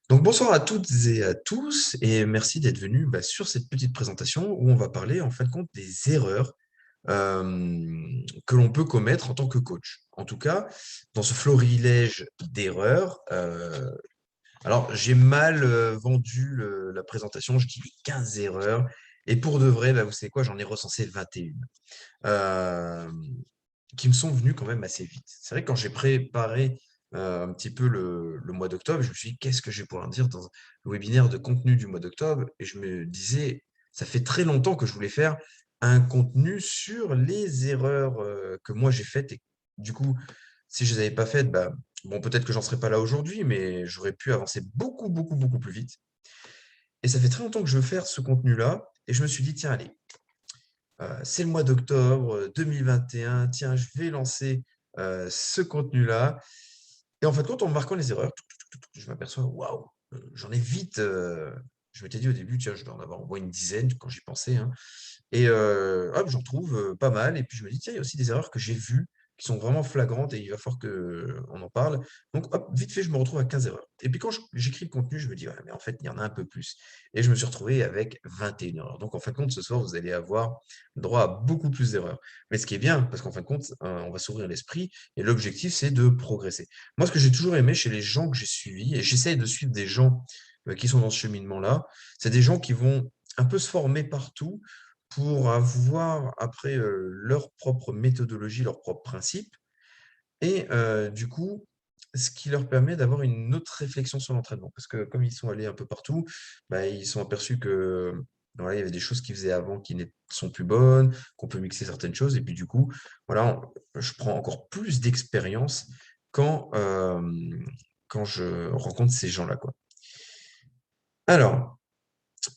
Donc bonsoir à toutes et à tous et merci d'être venus sur cette petite présentation où on va parler en fin de compte des erreurs que l'on peut commettre en tant que coach. En tout cas, dans ce florilège d'erreurs, alors j'ai mal vendu la présentation, je dis 15 erreurs et pour de vrai, vous savez quoi, j'en ai recensé 21 euh, qui me sont venues quand même assez vite. C'est vrai que quand j'ai préparé un petit peu le mois d'octobre, je me suis dit, qu'est-ce que je vais pouvoir dire dans le webinaire de contenu du mois d'octobre? Et je me disais, ça fait très longtemps que je voulais faire un contenu sur les erreurs que moi j'ai faites. Et du coup, si je ne les avais pas faites, bon, peut-être que j'en serais pas là aujourd'hui, mais j'aurais pu avancer beaucoup, beaucoup, beaucoup plus vite. Et ça fait très longtemps que je veux faire ce contenu-là. Et je me suis dit, tiens, allez, c'est le mois d'octobre 2021. Tiens, je vais lancer ce contenu-là. Et en fin de compte, en marquant les erreurs, je m'aperçois, waouh, j'en ai vite. Je m'étais dit au début, tiens, je dois en avoir au moins une dizaine quand j'y pensais, hein. Et hop, j'en trouve pas mal. Et puis je me dis, tiens, il y a aussi des erreurs que j'ai vues qui sont vraiment flagrantes et il va falloir qu'on en parle. Donc, hop, vite fait, je me retrouve à 15 erreurs. Et puis quand j'écris le contenu, je me dis, ouais, mais en fait, il y en a un peu plus. Et je me suis retrouvé avec 21 erreurs. Donc, en fin de compte, ce soir, vous allez avoir droit à beaucoup plus d'erreurs. Mais ce qui est bien, parce qu'en fin de compte, on va s'ouvrir l'esprit et l'objectif, c'est de progresser. Moi, ce que j'ai toujours aimé chez les gens que j'ai suivis, et j'essaye de suivre des gens qui sont dans ce cheminement-là, c'est des gens qui vont un peu se former partout pour avoir après leur propre méthodologie, leurs propres principes. Et du coup, ce qui leur permet d'avoir une autre réflexion sur l'entraînement. Parce que comme ils sont allés un peu partout, ils se sont aperçus que voilà, il y avait des choses qu'ils faisaient avant qui ne sont plus bonnes, qu'on peut mixer certaines choses. Et puis du coup, voilà, je prends encore plus d'expérience quand, quand je rencontre ces gens-là, quoi. Alors,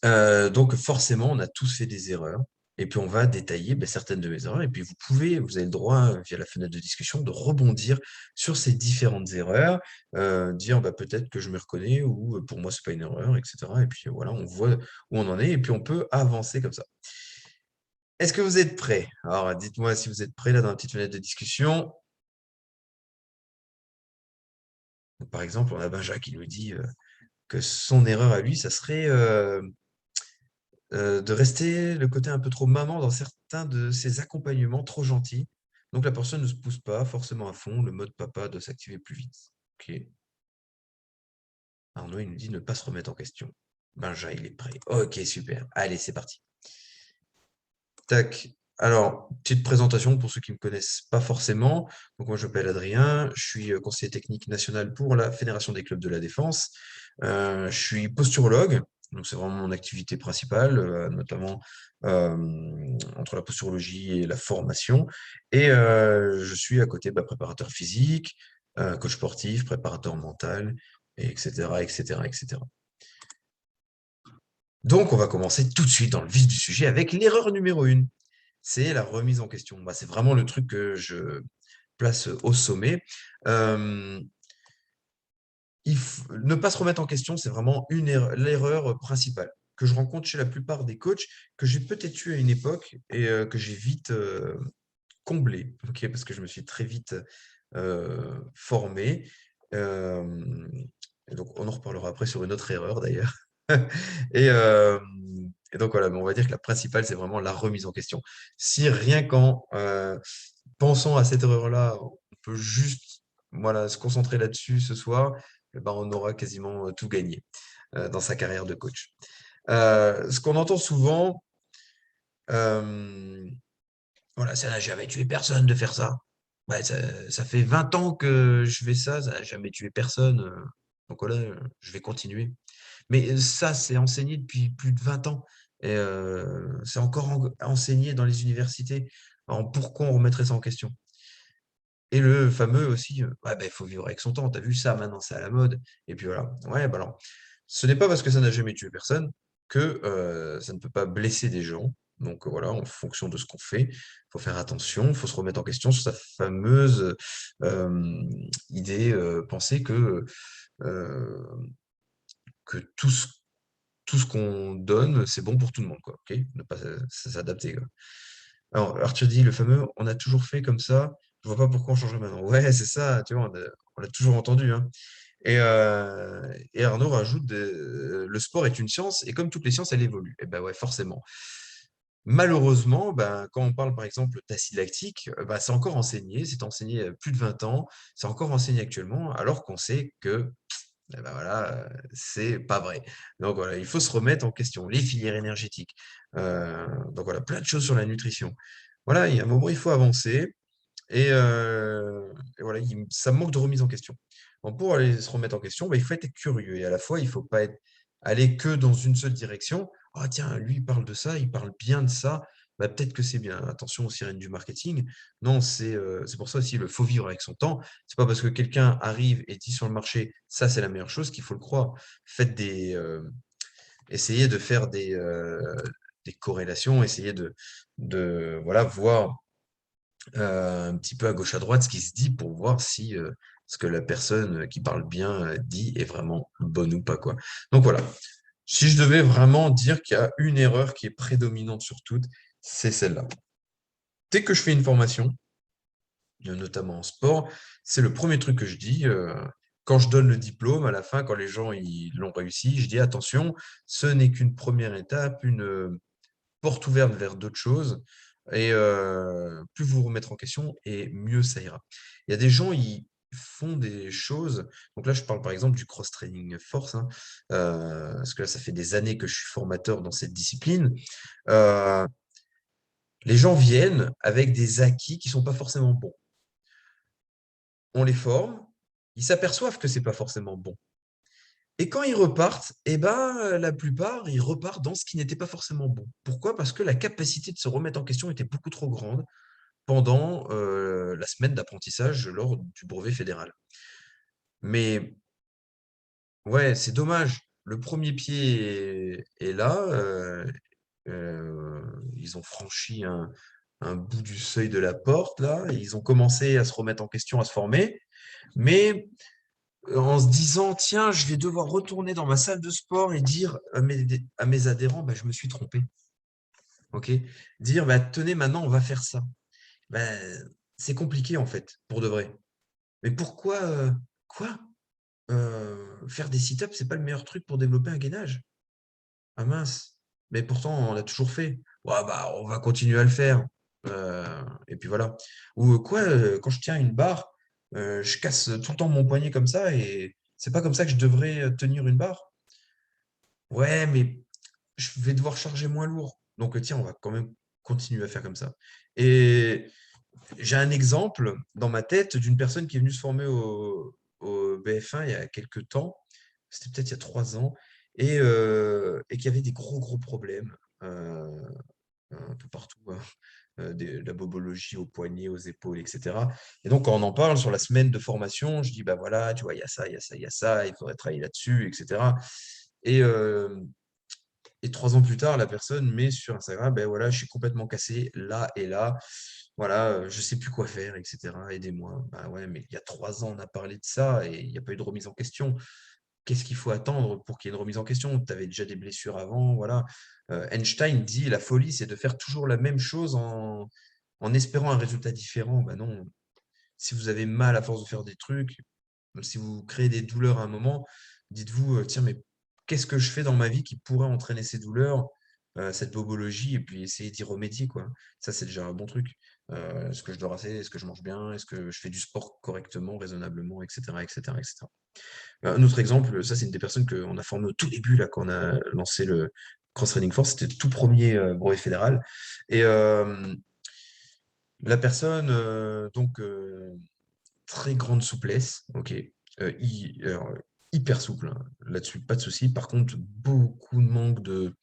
donc forcément, on a tous fait des erreurs et puis on va détailler, certaines de mes erreurs et puis vous avez le droit, via la fenêtre de discussion, de rebondir sur ces différentes erreurs, dire: «Peut-être que je me reconnais» ou «Pour moi, c'est pas une erreur» et cetera et puis voilà, on voit où on en est et puis on peut avancer comme ça. Est-ce que vous êtes prêts? Alors dites-moi si vous êtes prêts là dans la petite fenêtre de discussion. Donc, par exemple, on a Benja qui nous dit, que son erreur à lui, ça serait, de rester le côté un peu trop maman dans certains de ses accompagnements trop gentils. Donc la personne ne se pousse pas forcément à fond, le mode papa doit s'activer plus vite. OK. Arnaud, il nous dit ne pas se remettre en question. Benja, il est prêt. OK, super. Allez, c'est parti. Tac. Alors, petite présentation pour ceux qui ne me connaissent pas forcément. Donc moi, je m'appelle Adrien, je suis conseiller technique national pour la Fédération des clubs de la défense. Je suis posturologue, donc c'est vraiment mon activité principale, notamment entre la posturologie et la formation. Et je suis à côté préparateur physique, coach sportif, préparateur mental, etc., etc., etc. Donc, on va commencer tout de suite dans le vif du sujet avec l'erreur numéro 1. C'est la remise en question. C'est vraiment le truc que je place au sommet. Euh, ne pas se remettre en question, c'est vraiment l'erreur principale que je rencontre chez la plupart des coachs, que j'ai peut-être eu à une époque et que j'ai vite comblé, ok, parce que je me suis très vite formé. Euh, et donc, on en reparlera après sur une autre erreur d'ailleurs. Et, euh, et donc voilà, mais on va dire que la principale, c'est vraiment la remise en question. Si rien qu'en pensant à cette erreur-là, on peut juste voilà, se concentrer là-dessus ce soir, on aura quasiment tout gagné dans sa carrière de coach. Ce qu'on entend souvent, euh, voilà, ça n'a jamais tué personne de faire ça. Ouais, ça fait 20 ans que je fais ça, ça n'a jamais tué personne. Donc voilà, je vais continuer. Mais ça, c'est enseigné depuis plus de 20 ans. Et c'est encore enseigné dans les universités. Alors, pourquoi on remettrait ça en question? Et le fameux aussi, ouais, il faut vivre avec son temps. Tu as vu ça, maintenant, c'est à la mode. Et puis voilà. Ouais, alors, ce n'est pas parce que ça n'a jamais tué personne que ça ne peut pas blesser des gens. Donc voilà, en fonction de ce qu'on fait, il faut faire attention, il faut se remettre en question sur sa fameuse idée, pensée euh, que tout ce qu'on donne, c'est bon pour tout le monde, quoi. Ok, ne pas s'adapter, quoi. Alors, Arthur dit le fameux, on a toujours fait comme ça, je vois pas pourquoi on changerait maintenant. Ouais, c'est ça, tu vois, on l'a toujours entendu, hein. Et Arnaud rajoute le sport est une science et comme toutes les sciences, elle évolue. Et ben ouais, forcément. Malheureusement, ben, quand on parle par exemple d'acide lactique, ben, c'est encore enseigné, c'est enseigné il y a plus de 20 ans, c'est encore enseigné actuellement, alors qu'on sait que eh ben voilà, c'est pas vrai. Donc voilà, il faut se remettre en question. Les filières énergétiques. Donc voilà, plein de choses sur la nutrition. Voilà, il y a un moment, il faut avancer. Et voilà, ça manque de remise en question. Donc, pour aller se remettre en question, bah, il faut être curieux. Et à la fois, il ne faut pas aller que dans une seule direction. Ah tiens, lui, il parle de ça, il parle bien de ça. Bah, peut-être que c'est bien. Attention aux sirènes du marketing. Non, c'est pour ça aussi, il faut vivre avec son temps. C'est pas parce que quelqu'un arrive et dit sur le marché, ça, c'est la meilleure chose qu'il faut le croire. Faites essayez de faire des corrélations, essayez de voilà, voir un petit peu à gauche à droite ce qui se dit pour voir si ce que la personne qui parle bien dit est vraiment bonne ou pas, quoi. Donc voilà. Si je devais vraiment dire qu'il y a une erreur qui est prédominante sur toutes, c'est celle-là. Dès que je fais une formation, notamment en sport, c'est le premier truc que je dis. Quand je donne le diplôme, à la fin, quand les gens ils l'ont réussi, je dis attention, ce n'est qu'une première étape, une porte ouverte vers d'autres choses. Et plus vous vous remettre en question, et mieux ça ira. Il y a des gens, ils font des choses. Donc là, je parle par exemple du cross-training force, hein, parce que là, ça fait des années que je suis formateur dans cette discipline. Euh, les gens viennent avec des acquis qui sont pas forcément bons. On les forme, ils s'aperçoivent que c'est pas forcément bon. Et quand ils repartent, eh ben, la plupart, ils repartent dans ce qui n'était pas forcément bon. Pourquoi? Parce que la capacité de se remettre en question était beaucoup trop grande pendant la semaine d'apprentissage lors du brevet fédéral. Mais ouais, c'est dommage. Le premier pied est là. Ils ont franchi un bout du seuil de la porte, là, et ils ont commencé à se remettre en question, à se former. Mais en se disant, tiens, je vais devoir retourner dans ma salle de sport et dire à mes adhérents, bah, je me suis trompé. Ok. Dire, bah, tenez, maintenant, on va faire ça. Ben, c'est compliqué, en fait, pour de vrai. Mais pourquoi, quoi? Faire des sit-ups, c'est pas le meilleur truc pour développer un gainage? Ah mince. Mais pourtant, on l'a toujours fait. Ouais, bah, on va continuer à le faire. Et puis voilà. Ou quoi, quand je tiens une barre, je casse tout le temps mon poignet comme ça et c'est pas comme ça que je devrais tenir une barre. Ouais, mais je vais devoir charger moins lourd. Donc, tiens, on va quand même continuer à faire comme ça. Et j'ai un exemple dans ma tête d'une personne qui est venue se former au BF1 il y a quelques temps. C'était peut-être il y a 3 ans. Et qui avait des gros problèmes un peu partout, hein, de la bobologie aux poignets, aux épaules, etc. Et donc, quand on en parle sur la semaine de formation, je dis, bah voilà, tu vois, il y a ça, il y a ça, il y a ça, il faudrait travailler là-dessus, etc. Et, euh, et 3 ans plus tard, la personne met sur Instagram, ben voilà, je suis complètement cassé là et là. Voilà, je sais plus quoi faire, etc. Aidez-moi. Bah ouais, mais il y a 3 ans, on a parlé de ça et il n'y a pas eu de remise en question. Qu'est-ce qu'il faut attendre pour qu'il y ait une remise en question? Tu avais déjà des blessures avant, voilà. Einstein dit la folie, c'est de faire toujours la même chose en espérant un résultat différent. Ben non, si vous avez mal à force de faire des trucs, si vous créez des douleurs à un moment, dites-vous, tiens, mais qu'est-ce que je fais dans ma vie qui pourrait entraîner ces douleurs, cette bobologie, et puis essayer d'y remédier, quoi. Ça, c'est déjà un bon truc. Est-ce que je dors assez? Est-ce que je mange bien? Est-ce que je fais du sport correctement, raisonnablement, etc., etc., etc. Un autre exemple, ça, c'est une des personnes qu'on a formé au tout début, là, quand on a lancé le Cross Training Force. C'était le tout premier brevet fédéral. Et la personne, donc, très grande souplesse, ok. Alors, hyper souple, hein, là-dessus, pas de souci. Par contre, beaucoup de manque de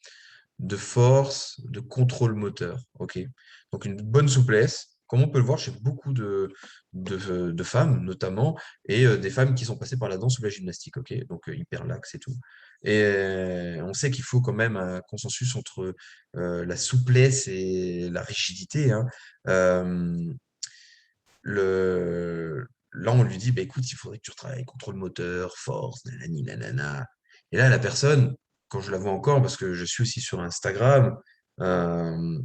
force, de contrôle moteur, ok. Donc une bonne souplesse, comme on peut le voir chez beaucoup de femmes notamment, et des femmes qui sont passées par la danse ou la gymnastique, ok. Donc hyper lax et tout. Et on sait qu'il faut quand même un consensus entre la souplesse et la rigidité, hein. Euh, Là, on lui dit, bah, écoute, il faudrait que tu retravailles contrôle moteur, force, nanani, nanana. Et là, la personne, quand je la vois encore, parce que je suis aussi sur Instagram, euh,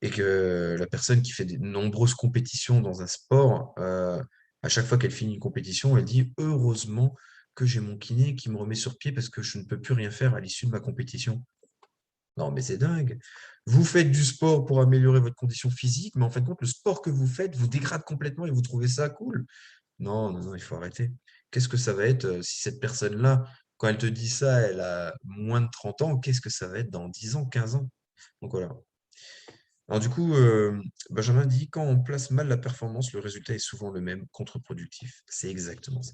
et que la personne qui fait de nombreuses compétitions dans un sport, à chaque fois qu'elle finit une compétition, elle dit, heureusement que j'ai mon kiné qui me remet sur pied parce que je ne peux plus rien faire à l'issue de ma compétition. Non, mais c'est dingue. Vous faites du sport pour améliorer votre condition physique, mais en fin de compte, le sport que vous faites vous dégrade complètement et vous trouvez ça cool. Non, non, non, il faut arrêter. Qu'est-ce que ça va être si cette personne-là, quand elle te dit ça, elle a moins de 30 ans, qu'est-ce que ça va être dans 10 ans, 15 ans? Donc voilà. Alors du coup, Benjamin dit, quand on place mal la performance, le résultat est souvent le même, contre-productif. C'est exactement ça.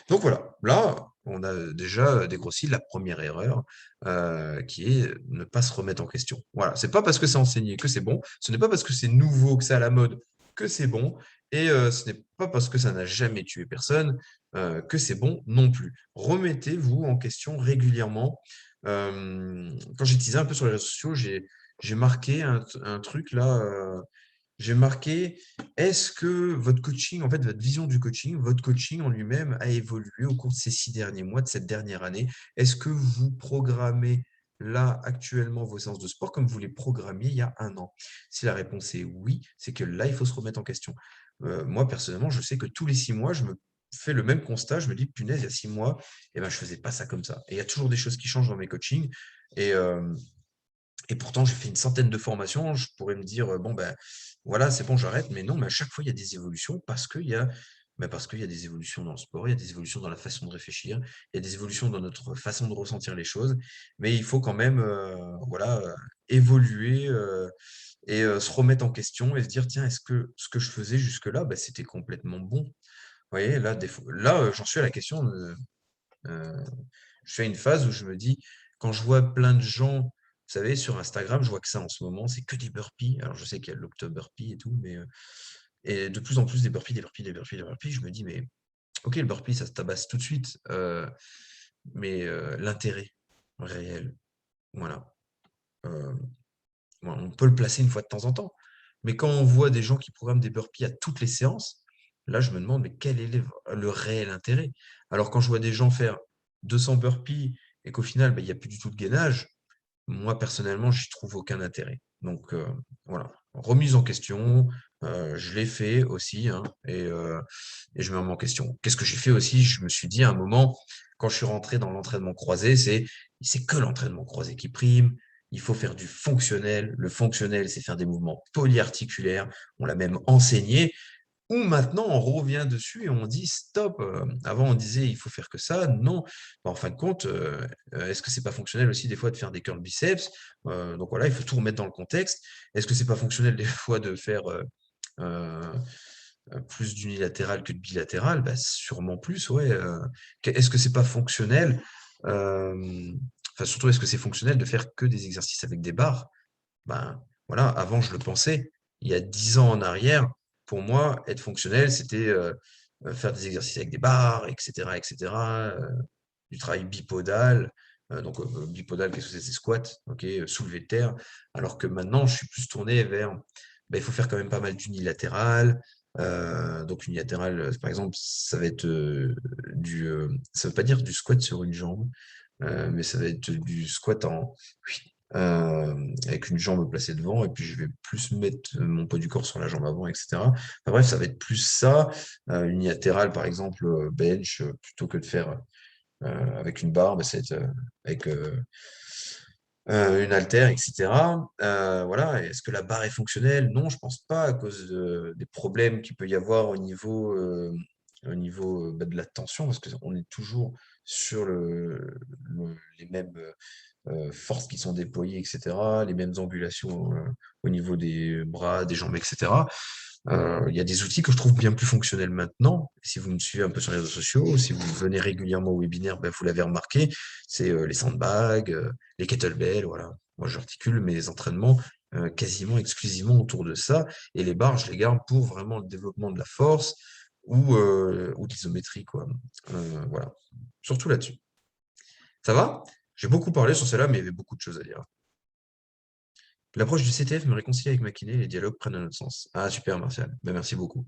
Donc voilà, là, on a déjà dégrossi la première erreur, qui est ne pas se remettre en question. Voilà, c'est pas parce que c'est enseigné que c'est bon, ce n'est pas parce que c'est nouveau, que c'est à la mode, que c'est bon, et ce n'est pas parce que ça n'a jamais tué personne, que c'est bon non plus. Remettez-vous en question régulièrement. Quand j'ai teasé un peu sur les réseaux sociaux, j'ai marqué un truc là, j'ai marqué est-ce que votre coaching, en fait, votre vision du coaching, votre coaching en lui-même a évolué au cours de ces 6 derniers mois, de cette dernière année? Est-ce que vous programmez là, actuellement, vos séances de sport comme vous les programmiez il y a un an? Si la réponse est oui, c'est que là, il faut se remettre en question. Moi, personnellement, je sais que tous les 6 mois, je me fais le même constat. Je me dis, punaise, il y a 6 mois, eh ben, je faisais pas ça comme ça. Et il y a toujours des choses qui changent dans mes coachings. Et, et pourtant, j'ai fait une centaine de formations. Je pourrais me dire, bon, ben, voilà, c'est bon, j'arrête. Mais non, mais à chaque fois, il y a des évolutions parce qu'il y a des évolutions dans le sport, il y a des évolutions dans la façon de réfléchir, il y a des évolutions dans notre façon de ressentir les choses. Mais il faut quand même, voilà, évoluer se remettre en question et se dire, tiens, est-ce que ce que je faisais jusque-là, ben, c'était complètement bon? Vous voyez, là, j'en suis à la question. Euh, je fais une phase où je me dis, quand je vois plein de gens, vous savez, sur Instagram, je vois que ça en ce moment, c'est que des burpees. Alors, je sais qu'il y a l'October Burpee et tout, mais et de plus en plus des burpees, des burpees, des burpees, des burpees. Je me dis, mais ok, le burpee, ça se tabasse tout de suite, mais l'intérêt réel, voilà. Euh, bon, on peut le placer une fois de temps en temps, mais quand on voit des gens qui programment des burpees à toutes les séances, là, je me demande, mais quel est le réel intérêt? Alors, quand je vois des gens faire 200 burpees et qu'au final, ben, il n'y a plus du tout de gainage, moi, personnellement, j'y trouve aucun intérêt. Donc, voilà, remise en question, je l'ai fait aussi, hein, et je me remets en question. Qu'est-ce que j'ai fait aussi? Je me suis dit à un moment, quand je suis rentré dans l'entraînement croisé, c'est que l'entraînement croisé qui prime. Il faut faire du fonctionnel. Le fonctionnel, c'est faire des mouvements polyarticulaires. On l'a même enseigné. Ou maintenant, on revient dessus et on dit stop. Avant, on disait il faut faire que ça. Non. Bah, en fin de compte, est-ce que c'est pas fonctionnel aussi des fois de faire des curls biceps? Donc voilà, il faut tout remettre dans le contexte. Est-ce que c'est pas fonctionnel des fois de faire euh, plus d'unilatéral que de bilatéral? Bah, sûrement plus, ouais. Est-ce que c'est pas fonctionnel? Enfin, surtout, est-ce que c'est fonctionnel de faire que des exercices avec des barres? Ben, voilà, avant, je le pensais. Il y a 10 ans en arrière, pour moi, être fonctionnel, c'était faire des exercices avec des barres, etc., etc., du travail bipodal. Bipodal, qu'est-ce que c'est? C'est squat, ok, soulevé de terre. Alors que maintenant, je suis plus tourné vers, ben, il faut faire quand même pas mal d'unilatéral. Donc unilatéral, par exemple, ça va être ça veut pas dire du squat sur une jambe, mais ça va être du squat avec une jambe placée devant, et puis je vais plus mettre mon poids du corps sur la jambe avant, etc. Enfin, bref, ça va être plus ça, unilatéral, par exemple, bench, plutôt que de faire avec une barre, bah, ça va être avec une haltère, etc. Voilà. Est-ce que la barre est fonctionnelle? Non, je pense pas, à cause des problèmes qu'il peut y avoir au niveau bah, de la tension, parce qu'on est toujours sur les mêmes forces qui sont déployées, etc., les mêmes angulations au niveau des bras, des jambes, etc. Il y a des outils que je trouve bien plus fonctionnels maintenant. Si vous me suivez un peu sur les réseaux sociaux, si vous venez régulièrement au webinaire, ben, vous l'avez remarqué, c'est les sandbags, les kettlebells, voilà. Moi, j'articule mes entraînements quasiment exclusivement autour de ça. Et les barres, je les garde pour vraiment le développement de la force ou de l'isométrie, quoi. Voilà. Surtout là-dessus. Ça va? J'ai beaucoup parlé sur celle-là, mais il y avait beaucoup de choses à dire. L'approche du CTF me réconcilie avec ma kiné, les dialogues prennent un autre sens. Ah, super, Martial. Ben, merci beaucoup.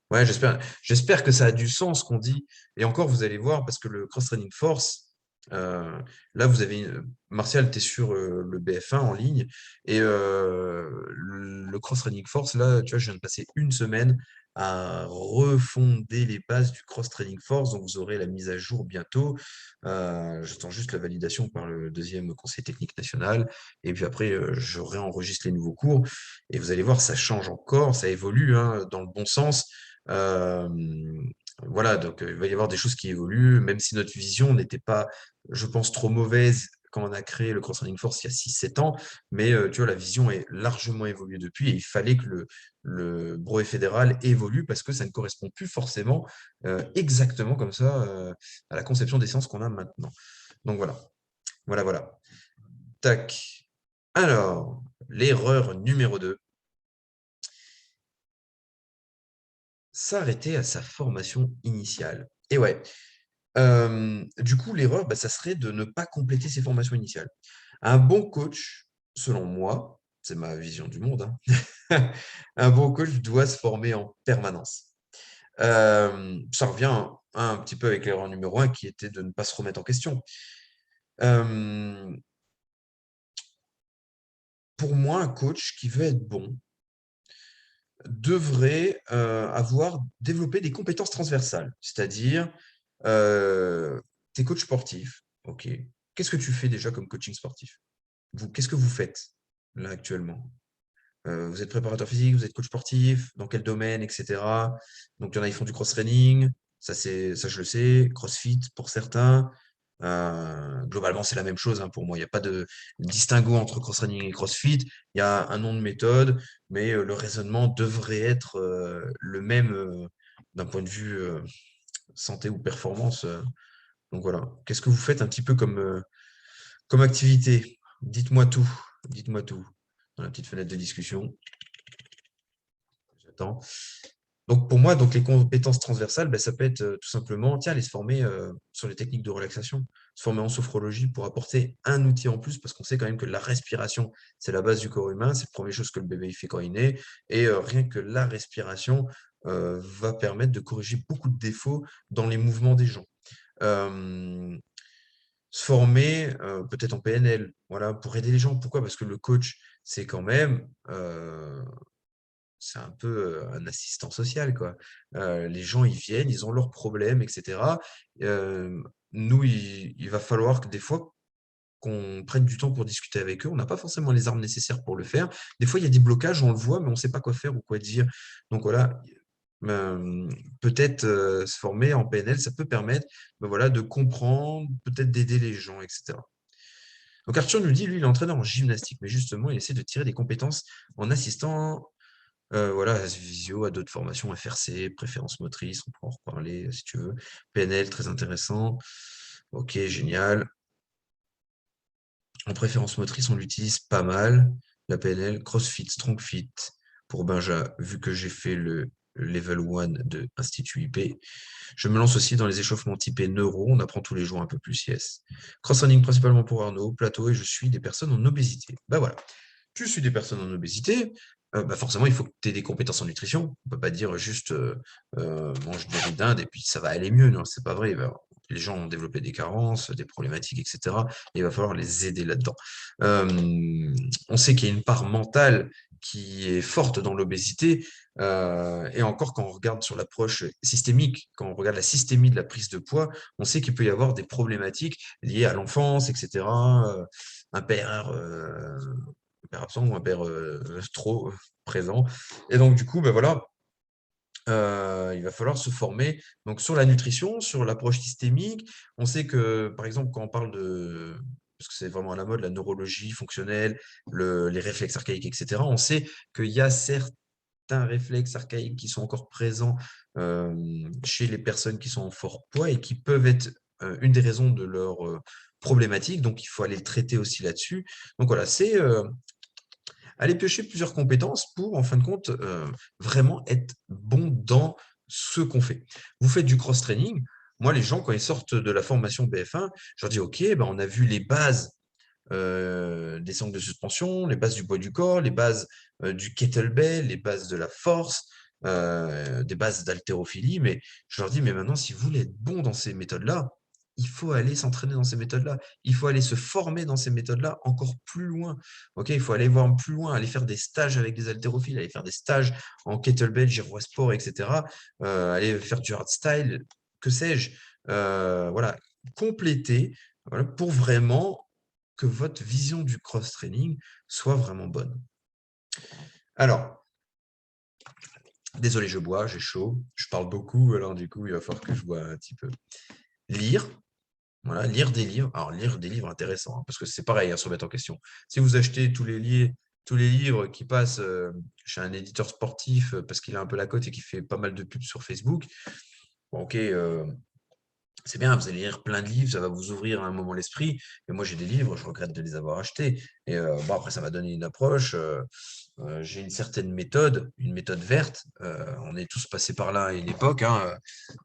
Ouais, j'espère que ça a du sens ce qu'on dit. Et encore, vous allez voir, parce que le cross-training force, Euh, Là, vous avez Martial, tu es sur le BF1 en ligne et le Cross Training Force, là, tu vois, je viens de passer une semaine à refonder les bases du Cross Training Force, donc vous aurez la mise à jour bientôt. J'attends juste la validation par le deuxième conseil technique national et puis après, je réenregistre les nouveaux cours et vous allez voir, ça change encore, ça évolue hein, dans le bon sens. Euh, voilà, donc il va y avoir des choses qui évoluent, même si notre vision n'était pas je pense, trop mauvaise quand on a créé le Cross Running Force il y a 6-7 ans, mais tu vois, la vision est largement évoluée depuis et il fallait que le brevet fédéral évolue parce que ça ne correspond plus forcément exactement comme ça à la conception des séances qu'on a maintenant. Donc voilà, voilà, voilà. Tac. Alors, l'erreur numéro 2, s'arrêter à sa formation initiale. Et ouais, du coup, l'erreur, bah, ça serait de ne pas compléter ses formations initiales. Un bon coach, selon moi, c'est ma vision du monde, hein, un bon coach doit se former en permanence. Ça revient un petit peu avec l'erreur numéro 1 qui était de ne pas se remettre en question. Euh, pour moi, un coach qui veut être bon devrait avoir développé des compétences transversales, c'est-à-dire t'es coach sportif, ok. Qu'est-ce que tu fais déjà comme coaching sportif? Qu'est-ce que vous faites là actuellement? Vous êtes préparateur physique, vous êtes coach sportif, dans quel domaine, etc. Donc, il y en a, ils font du cross-training, ça je le sais, crossfit pour certains. Globalement, c'est la même chose hein, pour moi. Il n'y a pas de distinguo entre cross-training et crossfit. Il y a un nom de méthode, mais le raisonnement devrait être le même d'un point de vue santé ou performance. Donc voilà. Qu'est-ce que vous faites un petit peu comme activité? Dites-moi tout. Dites-moi tout. Dans la petite fenêtre de discussion. J'attends. Donc pour moi, donc les compétences transversales, ben, ça peut être tout simplement, tiens, aller se former sur les techniques de relaxation, se former en sophrologie pour apporter un outil en plus, parce qu'on sait quand même que la respiration, c'est la base du corps humain, c'est la première chose que le bébé il fait quand il naît, et rien que la respiration va permettre de corriger beaucoup de défauts dans les mouvements des gens. Euh, Se former peut-être en PNL, voilà, pour aider les gens. Pourquoi? Parce que le coach, c'est quand même c'est un peu un assistant social, quoi. Les gens, ils viennent, ils ont leurs problèmes, etc. Nous, il va falloir que des fois qu'on prenne du temps pour discuter avec eux. On n'a pas forcément les armes nécessaires pour le faire. Des fois, il y a des blocages, on le voit, mais on ne sait pas quoi faire ou quoi dire. Donc voilà, euh, peut-être se former en PNL, ça peut permettre ben voilà, de comprendre, peut-être d'aider les gens, etc. Donc Arthur nous dit, lui, il est entraîneur en gymnastique, mais justement, il essaie de tirer des compétences en assistant voilà, Visio a d'autres formations, FRC, préférence motrice, on peut en reparler si tu veux. PNL, très intéressant. Ok, génial. En préférence motrice, on l'utilise pas mal. La PNL, CrossFit, StrongFit pour Benja, vu que j'ai fait le level 1 de Institut IP. Je me lance aussi dans les échauffements typés neuro, on apprend tous les jours un peu plus, yes. Cross-running principalement pour Arnaud, plateau, et je suis des personnes en obésité. Bah voilà. Tu suis des personnes en obésité, bah forcément, il faut que tu aies des compétences en nutrition. On ne peut pas dire juste mange des riz d'Inde et puis ça va aller mieux. Non, c'est pas vrai. Les gens ont développé des carences, des problématiques, etc. Et il va falloir les aider là-dedans. On sait qu'il y a une part mentale qui est forte dans l'obésité. Et encore, quand on regarde sur l'approche systémique, quand on regarde la systémie de la prise de poids, on sait qu'il peut y avoir des problématiques liées à l'enfance, etc. Un père père absent ou un père trop présent. Et donc, du coup, ben voilà, il va falloir se former donc, sur la nutrition, sur l'approche systémique. On sait que, par exemple, quand on parle de, parce que c'est vraiment à la mode, la neurologie fonctionnelle, les réflexes archaïques, etc., on sait qu'il y a certains réflexes archaïques qui sont encore présents chez les personnes qui sont en fort poids et qui peuvent être une des raisons de leur problématique. Donc, il faut aller le traiter aussi là-dessus. Donc, voilà, c'est aller piocher plusieurs compétences pour, en fin de compte, vraiment être bon dans ce qu'on fait. Vous faites du cross-training. Moi, les gens, quand ils sortent de la formation BF1, je leur dis, OK, ben, on a vu les bases des angles de suspension, les bases du poids du corps, les bases du kettlebell, les bases de la force, des bases d'haltérophilie. Mais je leur dis, mais maintenant, si vous voulez être bon dans ces méthodes-là, il faut aller s'entraîner dans ces méthodes-là. Il faut aller se former dans ces méthodes-là encore plus loin. Ok, il faut aller voir plus loin, aller faire des stages avec des haltérophiles, aller faire des stages en kettlebell, gyrosport, etc. Aller faire du hardstyle, que sais-je. Voilà, compléter, voilà, pour vraiment que votre vision du cross-training soit vraiment bonne. Alors, désolé, je bois, j'ai chaud, je parle beaucoup, alors du coup, il va falloir que je bois un petit peu. Lire, voilà, lire des livres. Alors, lire des livres intéressants, hein, parce que c'est pareil, se remettre en question. Si vous achetez tous les livres qui passent chez un éditeur sportif parce qu'il a un peu la cote et qui fait pas mal de pubs sur Facebook, bon, ok, c'est bien, vous allez lire plein de livres, ça va vous ouvrir à un moment l'esprit. Et moi, j'ai des livres, je regrette de les avoir achetés. Et bon, après, ça m'a donné une approche. J'ai une certaine méthode, une méthode verte. On est tous passés par là à une époque, hein.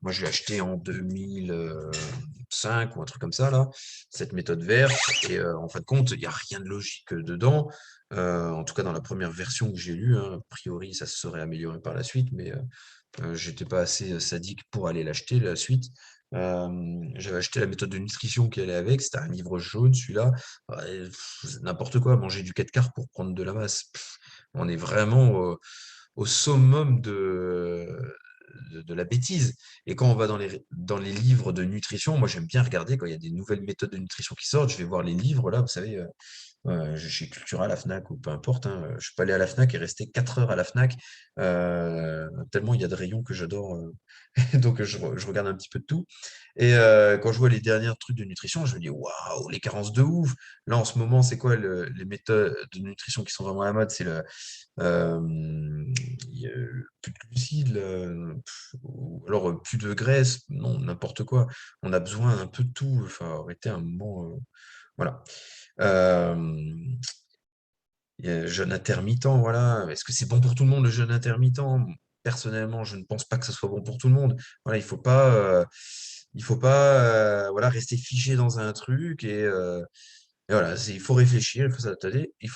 Moi, je l'ai acheté en 2005 ou un truc comme ça, là, cette méthode verte. Et en fin de compte, il n'y a rien de logique dedans. En tout cas, dans la première version que j'ai lue, hein. A priori, ça se serait amélioré par la suite, mais j'étais pas assez sadique pour aller l'acheter, la suite. J'avais acheté la méthode de nutrition qui allait avec. C'était un livre jaune, celui-là. Ouais, c'est n'importe quoi, manger du 4 quarts pour prendre de la masse. On est vraiment au summum de la bêtise. Et quand on va dans les livres de nutrition, moi j'aime bien regarder quand il y a des nouvelles méthodes de nutrition qui sortent. Je vais voir les livres là, vous savez, chez Cultura, à la Fnac ou peu importe, hein. Je suis pas allé à la Fnac et resté 4 heures à la Fnac, tellement il y a de rayons que j'adore. Donc je regarde un petit peu de tout. Et quand je vois les derniers trucs de nutrition, je me dis waouh, les carences de ouf. Là en ce moment, c'est quoi les méthodes de nutrition qui sont vraiment à la mode? C'est il y a plus de glucides, ou alors plus de graisse, non, n'importe quoi. On a besoin un peu de tout. Enfin, arrêter un moment. Voilà. Euh, il y a jeûne intermittent, voilà. Est-ce que c'est bon pour tout le monde le jeûne intermittent? Personnellement, je ne pense pas que ce soit bon pour tout le monde. Voilà, il faut pas voilà, rester figé dans un truc et voilà, il faut réfléchir, il faut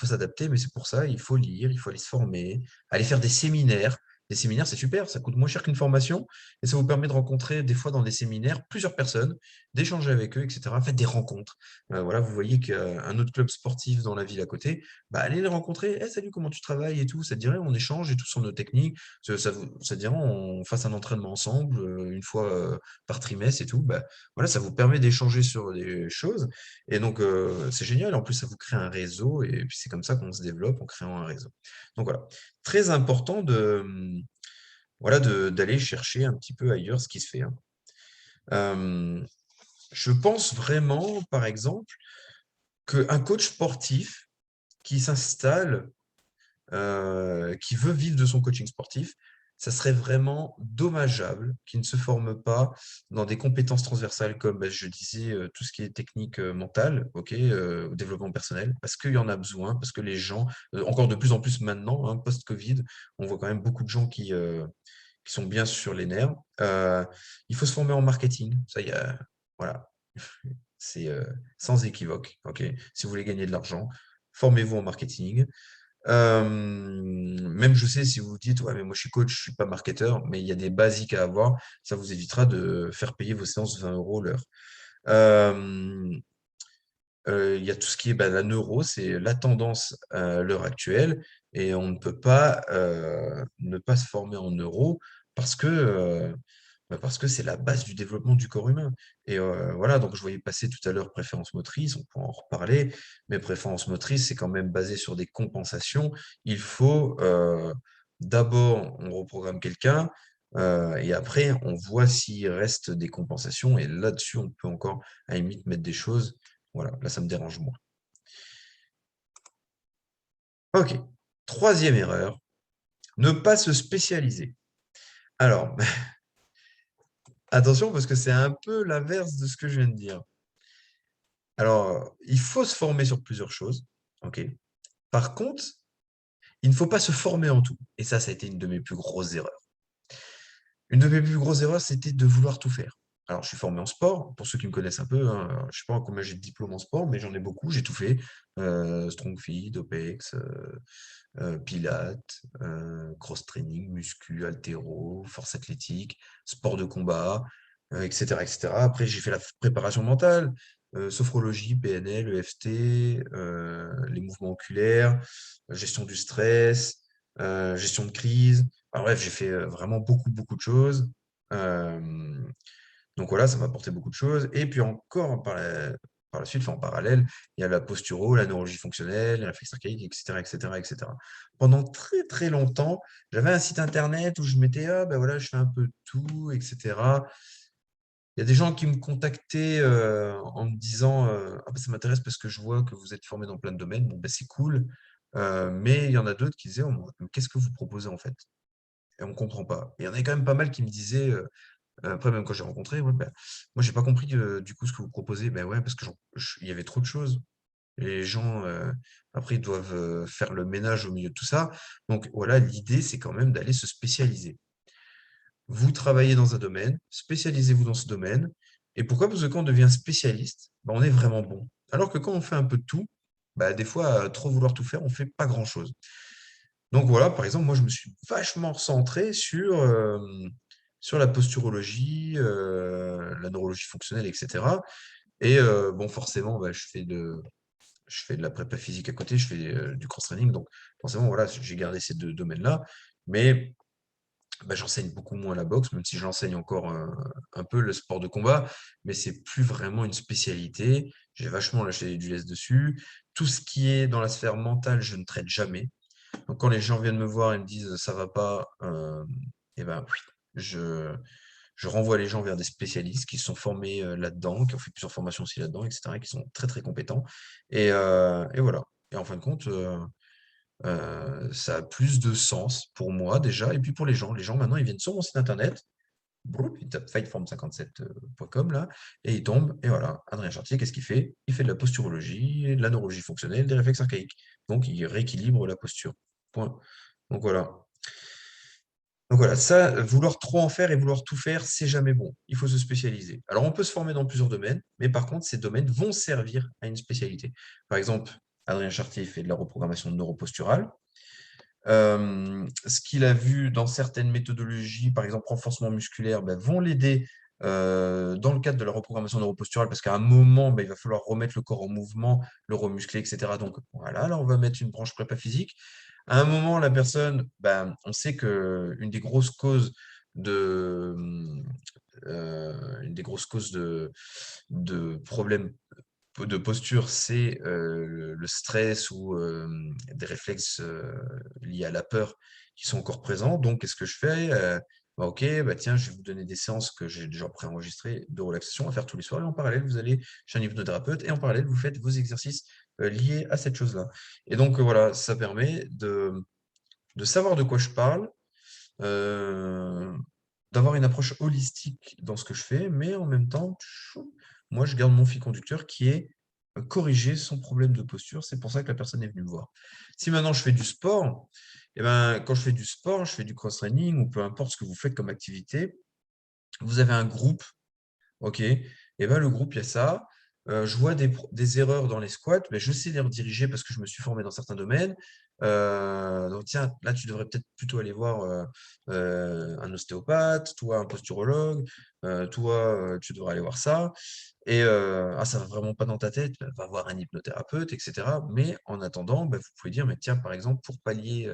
s'adapter, mais c'est pour ça, il faut lire, il faut aller se former, aller faire des séminaires. Les séminaires, c'est super, ça coûte moins cher qu'une formation et ça vous permet de rencontrer des fois dans des séminaires plusieurs personnes, d'échanger avec eux, etc. Faites des rencontres. Voilà, vous voyez qu'un autre club sportif dans la ville à côté, bah, allez les rencontrer. Eh, salut, comment tu travailles et tout. Ça te dirait, on échange et tout sur nos techniques. Ça te dirait, on fasse un entraînement ensemble une fois par trimestre et tout. Bah, voilà, ça vous permet d'échanger sur des choses. Et donc, c'est génial. En plus, ça vous crée un réseau et puis c'est comme ça qu'on se développe en créant un réseau. Donc voilà, très important voilà, d'aller chercher un petit peu ailleurs ce qui se fait, hein. Euh, je pense vraiment, par exemple, qu'un coach sportif qui s'installe, qui veut vivre de son coaching sportif, ça serait vraiment dommageable qu'il ne se forme pas dans des compétences transversales comme, bah, je disais, tout ce qui est technique mentale, ok, développement personnel, parce qu'il y en a besoin, parce que les gens, encore de plus en plus maintenant, hein, post-Covid, on voit quand même beaucoup de gens qui sont bien sur les nerfs. Il faut se former en marketing, ça y a, voilà, c'est sans équivoque, ok. Si vous voulez gagner de l'argent, formez-vous en marketing. Même je sais si vous vous dites: «Ouais, mais moi je suis coach, je suis pas marketeur», mais il y a des basiques à avoir. Ça vous évitera de faire payer vos séances 20 € l'heure. Hem, il y a tout ce qui est, bah, la neuro, c'est la tendance à l'heure actuelle et on ne peut pas, ne pas se former en neuro parce que, bah, parce que c'est la base du développement du corps humain et voilà, donc je voyais passer tout à l'heure préférence motrice, on pourra en reparler, mais préférence motrice, c'est quand même basé sur des compensations. Il faut, d'abord, on reprogramme quelqu'un, et après on voit s'il reste des compensations et là-dessus, on peut encore, à la limite, mettre des choses. Voilà, là, ça me dérange moins. OK. Troisième erreur, ne pas se spécialiser. Alors, attention parce que c'est un peu l'inverse de ce que je viens de dire. Alors, il faut se former sur plusieurs choses, OK. Par contre, il ne faut pas se former en tout et ça a été une de mes plus grosses erreurs. Une de mes plus grosses erreurs, c'était de vouloir tout faire. Alors, je suis formé en sport, pour ceux qui me connaissent un peu, hein, je ne sais pas combien j'ai de diplômes en sport, mais j'en ai beaucoup, j'ai tout fait. StrongFit, OPEX, pilates, cross training, muscu, haltéro, force athlétique, sport de combat. etc., etc. Après, j'ai fait la préparation mentale, sophrologie, PNL, EFT, les mouvements oculaires, gestion du stress, gestion de crise. Enfin, bref, j'ai fait vraiment beaucoup, beaucoup de choses. Euh, donc voilà, ça m'a apporté beaucoup de choses. Et puis encore par la suite, enfin, en parallèle, il y a la posturo, la neurologie fonctionnelle, les réflexes archaïques, etc., etc., etc. Pendant très très longtemps, j'avais un site internet où je mettais, ah ben voilà, je fais un peu de tout, etc. Il y a des gens qui me contactaient en me disant, ah ben ça m'intéresse parce que je vois que vous êtes formé dans plein de domaines. Bon, ben c'est cool. Mais il y en a d'autres qui disaient, oh, mais qu'est-ce que vous proposez en fait? Et on ne comprend pas. Et il y en avait quand même pas mal qui me disaient, après, même quand j'ai rencontré, ouais, bah, moi, j'ai pas compris du coup ce que vous proposez. Ben ouais, parce que il y avait trop de choses. Les gens, après, ils doivent faire le ménage au milieu de tout ça. Donc voilà, l'idée, c'est quand même d'aller se spécialiser. Vous travaillez dans un domaine, spécialisez-vous dans ce domaine. Et pourquoi? Parce que quand on devient spécialiste, bah, on est vraiment bon. Alors que quand on fait un peu de tout, bah, des fois, à trop vouloir tout faire, on fait pas grand-chose. Donc voilà, par exemple, moi, je me suis vachement recentré sur la posturologie, la neurologie fonctionnelle, etc. Et bon, forcément, bah, je fais de la prépa physique à côté, je fais du cross-training. Donc forcément, voilà, j'ai gardé ces deux domaines-là. Mais bah, j'enseigne beaucoup moins la boxe, même si j'enseigne encore un peu le sport de combat, mais c'est plus vraiment une spécialité. J'ai vachement lâché du lest dessus. Tout ce qui est dans la sphère mentale, je ne traite jamais. Donc, quand les gens viennent me voir et me disent ça va pas, et ben, oui, je, je renvoie les gens vers des spécialistes qui sont formés là-dedans, qui ont fait plusieurs formations aussi là-dedans, etc., et qui sont très très compétents. Et voilà. Et en fin de compte, ça a plus de sens pour moi déjà, et puis pour les gens. Les gens maintenant, ils viennent sur mon site internet, broup, ils tapent fightform57.com là, et ils tombent, et voilà. Adrien Chartier, qu'est-ce qu'il fait? Il fait de la posturologie, de la neurologie fonctionnelle, des réflexes archaïques. Donc, il rééquilibre la posture. Point. Donc voilà. Donc voilà, ça, vouloir trop en faire et vouloir tout faire, c'est jamais bon. Il faut se spécialiser. Alors, on peut se former dans plusieurs domaines, mais par contre, ces domaines vont servir à une spécialité. Par exemple, Adrien Chartier fait de la reprogrammation neuroposturale. Ce qu'il a vu dans certaines méthodologies, par exemple renforcement musculaire, ben, vont l'aider dans le cadre de la reprogrammation neuroposturale, parce qu'à un moment, ben, il va falloir remettre le corps en mouvement, le remuscler, etc. Donc voilà, là, on va mettre une branche prépa physique. À un moment, la personne, ben, on sait qu'une des grosses causes une des grosses causes de problèmes de posture, c'est le stress ou des réflexes liés à la peur qui sont encore présents. Donc, qu'est-ce que je fais? Bah, ok, bah, tiens, je vais vous donner des séances que j'ai déjà préenregistrées de relaxation à faire tous les soirs. Et en parallèle, vous allez chez un hypnothérapeute et en parallèle, vous faites vos exercices liés à cette chose-là. Et donc, voilà, ça permet de savoir de quoi je parle, euh, d'avoir une approche holistique dans ce que je fais, mais en même temps, moi, je garde mon fil conducteur qui est corriger son problème de posture. C'est pour ça que la personne est venue me voir. Si maintenant je fais du sport, eh ben, quand je fais du sport, je fais du cross-training ou peu importe ce que vous faites comme activité, vous avez un groupe. OK. Et ben, le groupe, il y a ça. Je vois des erreurs dans les squats, mais je sais les rediriger parce que je me suis formé dans certains domaines. Donc tiens, là, tu devrais peut-être plutôt aller voir, un ostéopathe, toi, un posturologue, toi, tu devrais aller voir ça. Et ah, ça va vraiment pas dans ta tête, bah, va voir un hypnothérapeute, et cetera. Mais en attendant, bah, vous pouvez dire: «Mais tiens, par exemple, pour pallier,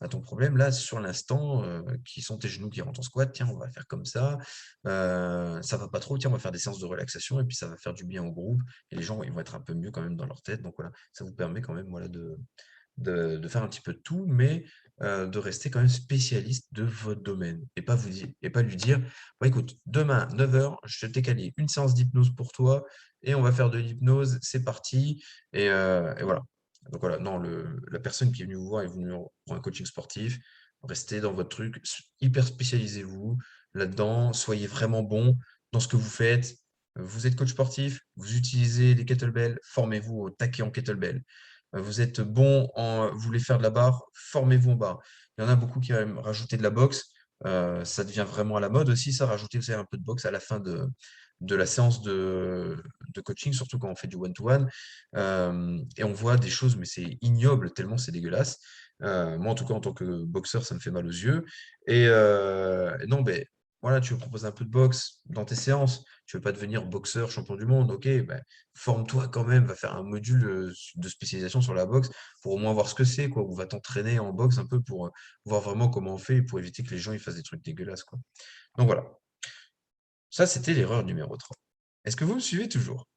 à ton problème, là, sur l'instant, qui sont tes genoux qui rentrent en squat, tiens, on va faire comme ça. Ça va pas trop, tiens, on va faire des séances de relaxation et puis ça va faire du bien au groupe et les gens, ils vont être un peu mieux quand même dans leur tête. Donc voilà, ça vous permet quand même voilà, de faire un petit peu de tout, mais de rester quand même spécialiste de votre domaine et pas, et pas lui dire, bon, écoute, demain, 9 h, je t'ai calé une séance d'hypnose pour toi et on va faire de l'hypnose, c'est parti. Et voilà. Donc voilà, non, la personne qui est venue vous voir est venue pour un coaching sportif. Restez dans votre truc, hyper spécialisez-vous là-dedans, soyez vraiment bon dans ce que vous faites. Vous êtes coach sportif, vous utilisez les kettlebells, formez-vous au taquet en kettlebell. Vous êtes bon vous voulez faire de la barre, formez-vous en barre. Il y en a beaucoup qui aiment rajouter de la boxe. Ça devient vraiment à la mode aussi, ça, rajouter, vous savez, un peu de boxe à la fin de la séance de coaching, surtout quand on fait du one-to-one. Et on voit des choses, mais c'est ignoble, tellement c'est dégueulasse. Moi, en tout cas, en tant que boxeur, ça me fait mal aux yeux. Et non, ben, voilà, tu veux proposer un peu de boxe dans tes séances. Tu veux pas devenir boxeur, champion du monde. Ok, ben, forme-toi quand même, va faire un module de spécialisation sur la boxe pour au moins voir ce que c'est, quoi. Ou va t'entraîner en boxe un peu pour voir vraiment comment on fait pour éviter que les gens ils fassent des trucs dégueulasses, quoi. Donc voilà, ça c'était l'erreur numéro 3. Est-ce que vous me suivez toujours?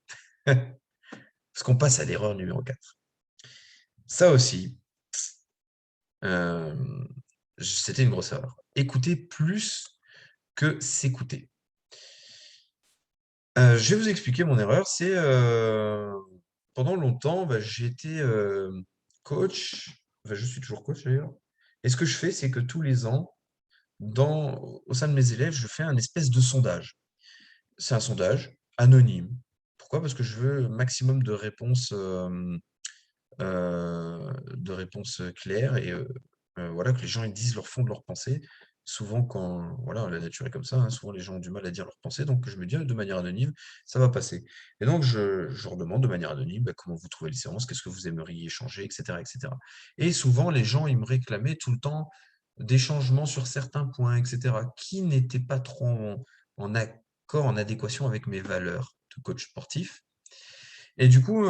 Parce qu'on passe à l'erreur numéro 4. Ça aussi, euh, c'était une grosse erreur. Écouter plus que s'écouter. Je vais vous expliquer mon erreur. C'est pendant longtemps, bah, j'ai été coach. Enfin, je suis toujours coach d'ailleurs. Et ce que je fais, c'est que tous les ans, au sein de mes élèves, je fais un espèce de sondage. C'est un sondage anonyme. Pourquoi? Parce que je veux un maximum de réponses claires et voilà, que les gens ils disent leur fond de leur pensée. Souvent, quand voilà, la nature est comme ça, hein, souvent les gens ont du mal à dire leur pensée, donc je me dis de manière anonyme, ça va passer. Et donc, je leur demande de manière anonyme bah, comment vous trouvez les séances, qu'est-ce que vous aimeriez échanger, etc., etc. Et souvent, les gens ils me réclamaient tout le temps des changements sur certains points, etc., qui n'étaient pas trop en accord, en adéquation avec mes valeurs de coach sportif. Et du coup,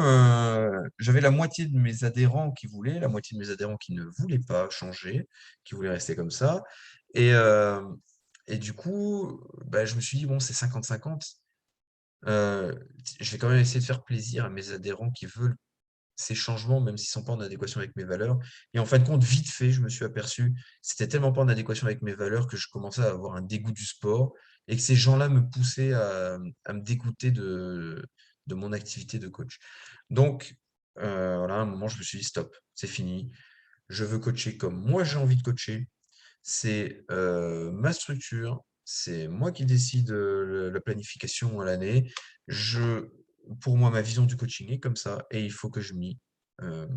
j'avais la moitié de mes adhérents qui voulaient, la moitié de mes adhérents qui ne voulaient pas changer, qui voulaient rester comme ça. Et, euh, et du coup, bah, je me suis dit, bon, c'est 50-50. euh, je vais quand même essayer de faire plaisir à mes adhérents qui veulent ces changements, même s'ils ne sont pas en adéquation avec mes valeurs. Et en fin de compte, vite fait, je me suis aperçu, c'était tellement pas en adéquation avec mes valeurs que je commençais à avoir un dégoût du sport et que ces gens-là me poussaient à me dégoûter de mon activité de coach. Donc, voilà, à un moment, je me suis dit, stop, c'est fini. Je veux coacher comme moi j'ai envie de coacher. C'est ma structure, c'est moi qui décide la planification à l'année. Pour moi, ma vision du coaching est comme ça et il faut que euh,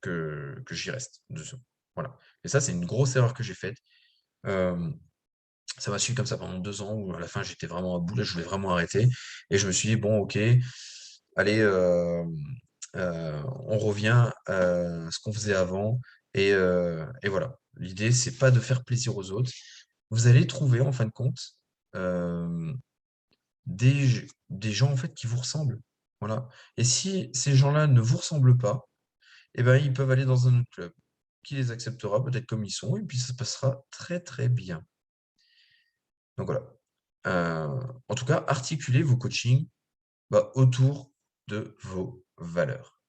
que j'y reste dessous. Voilà. Et ça, c'est une grosse erreur que j'ai faite. Euh, Ça m'a suivi comme ça pendant 2 ans où à la fin j'étais vraiment à bout, là, je voulais vraiment arrêter. Et je me suis dit, bon, ok, allez, on revient à ce qu'on faisait avant. Et voilà. L'idée, c'est pas de faire plaisir aux autres. Vous allez trouver, en fin de compte, euh, des gens en fait qui vous ressemblent. Voilà. Et si ces gens-là ne vous ressemblent pas, eh ben, ils peuvent aller dans un autre club qui les acceptera peut-être comme ils sont, et puis ça se passera très très bien. Donc voilà. En tout cas, articulez vos coachings bah, autour de vos valeurs.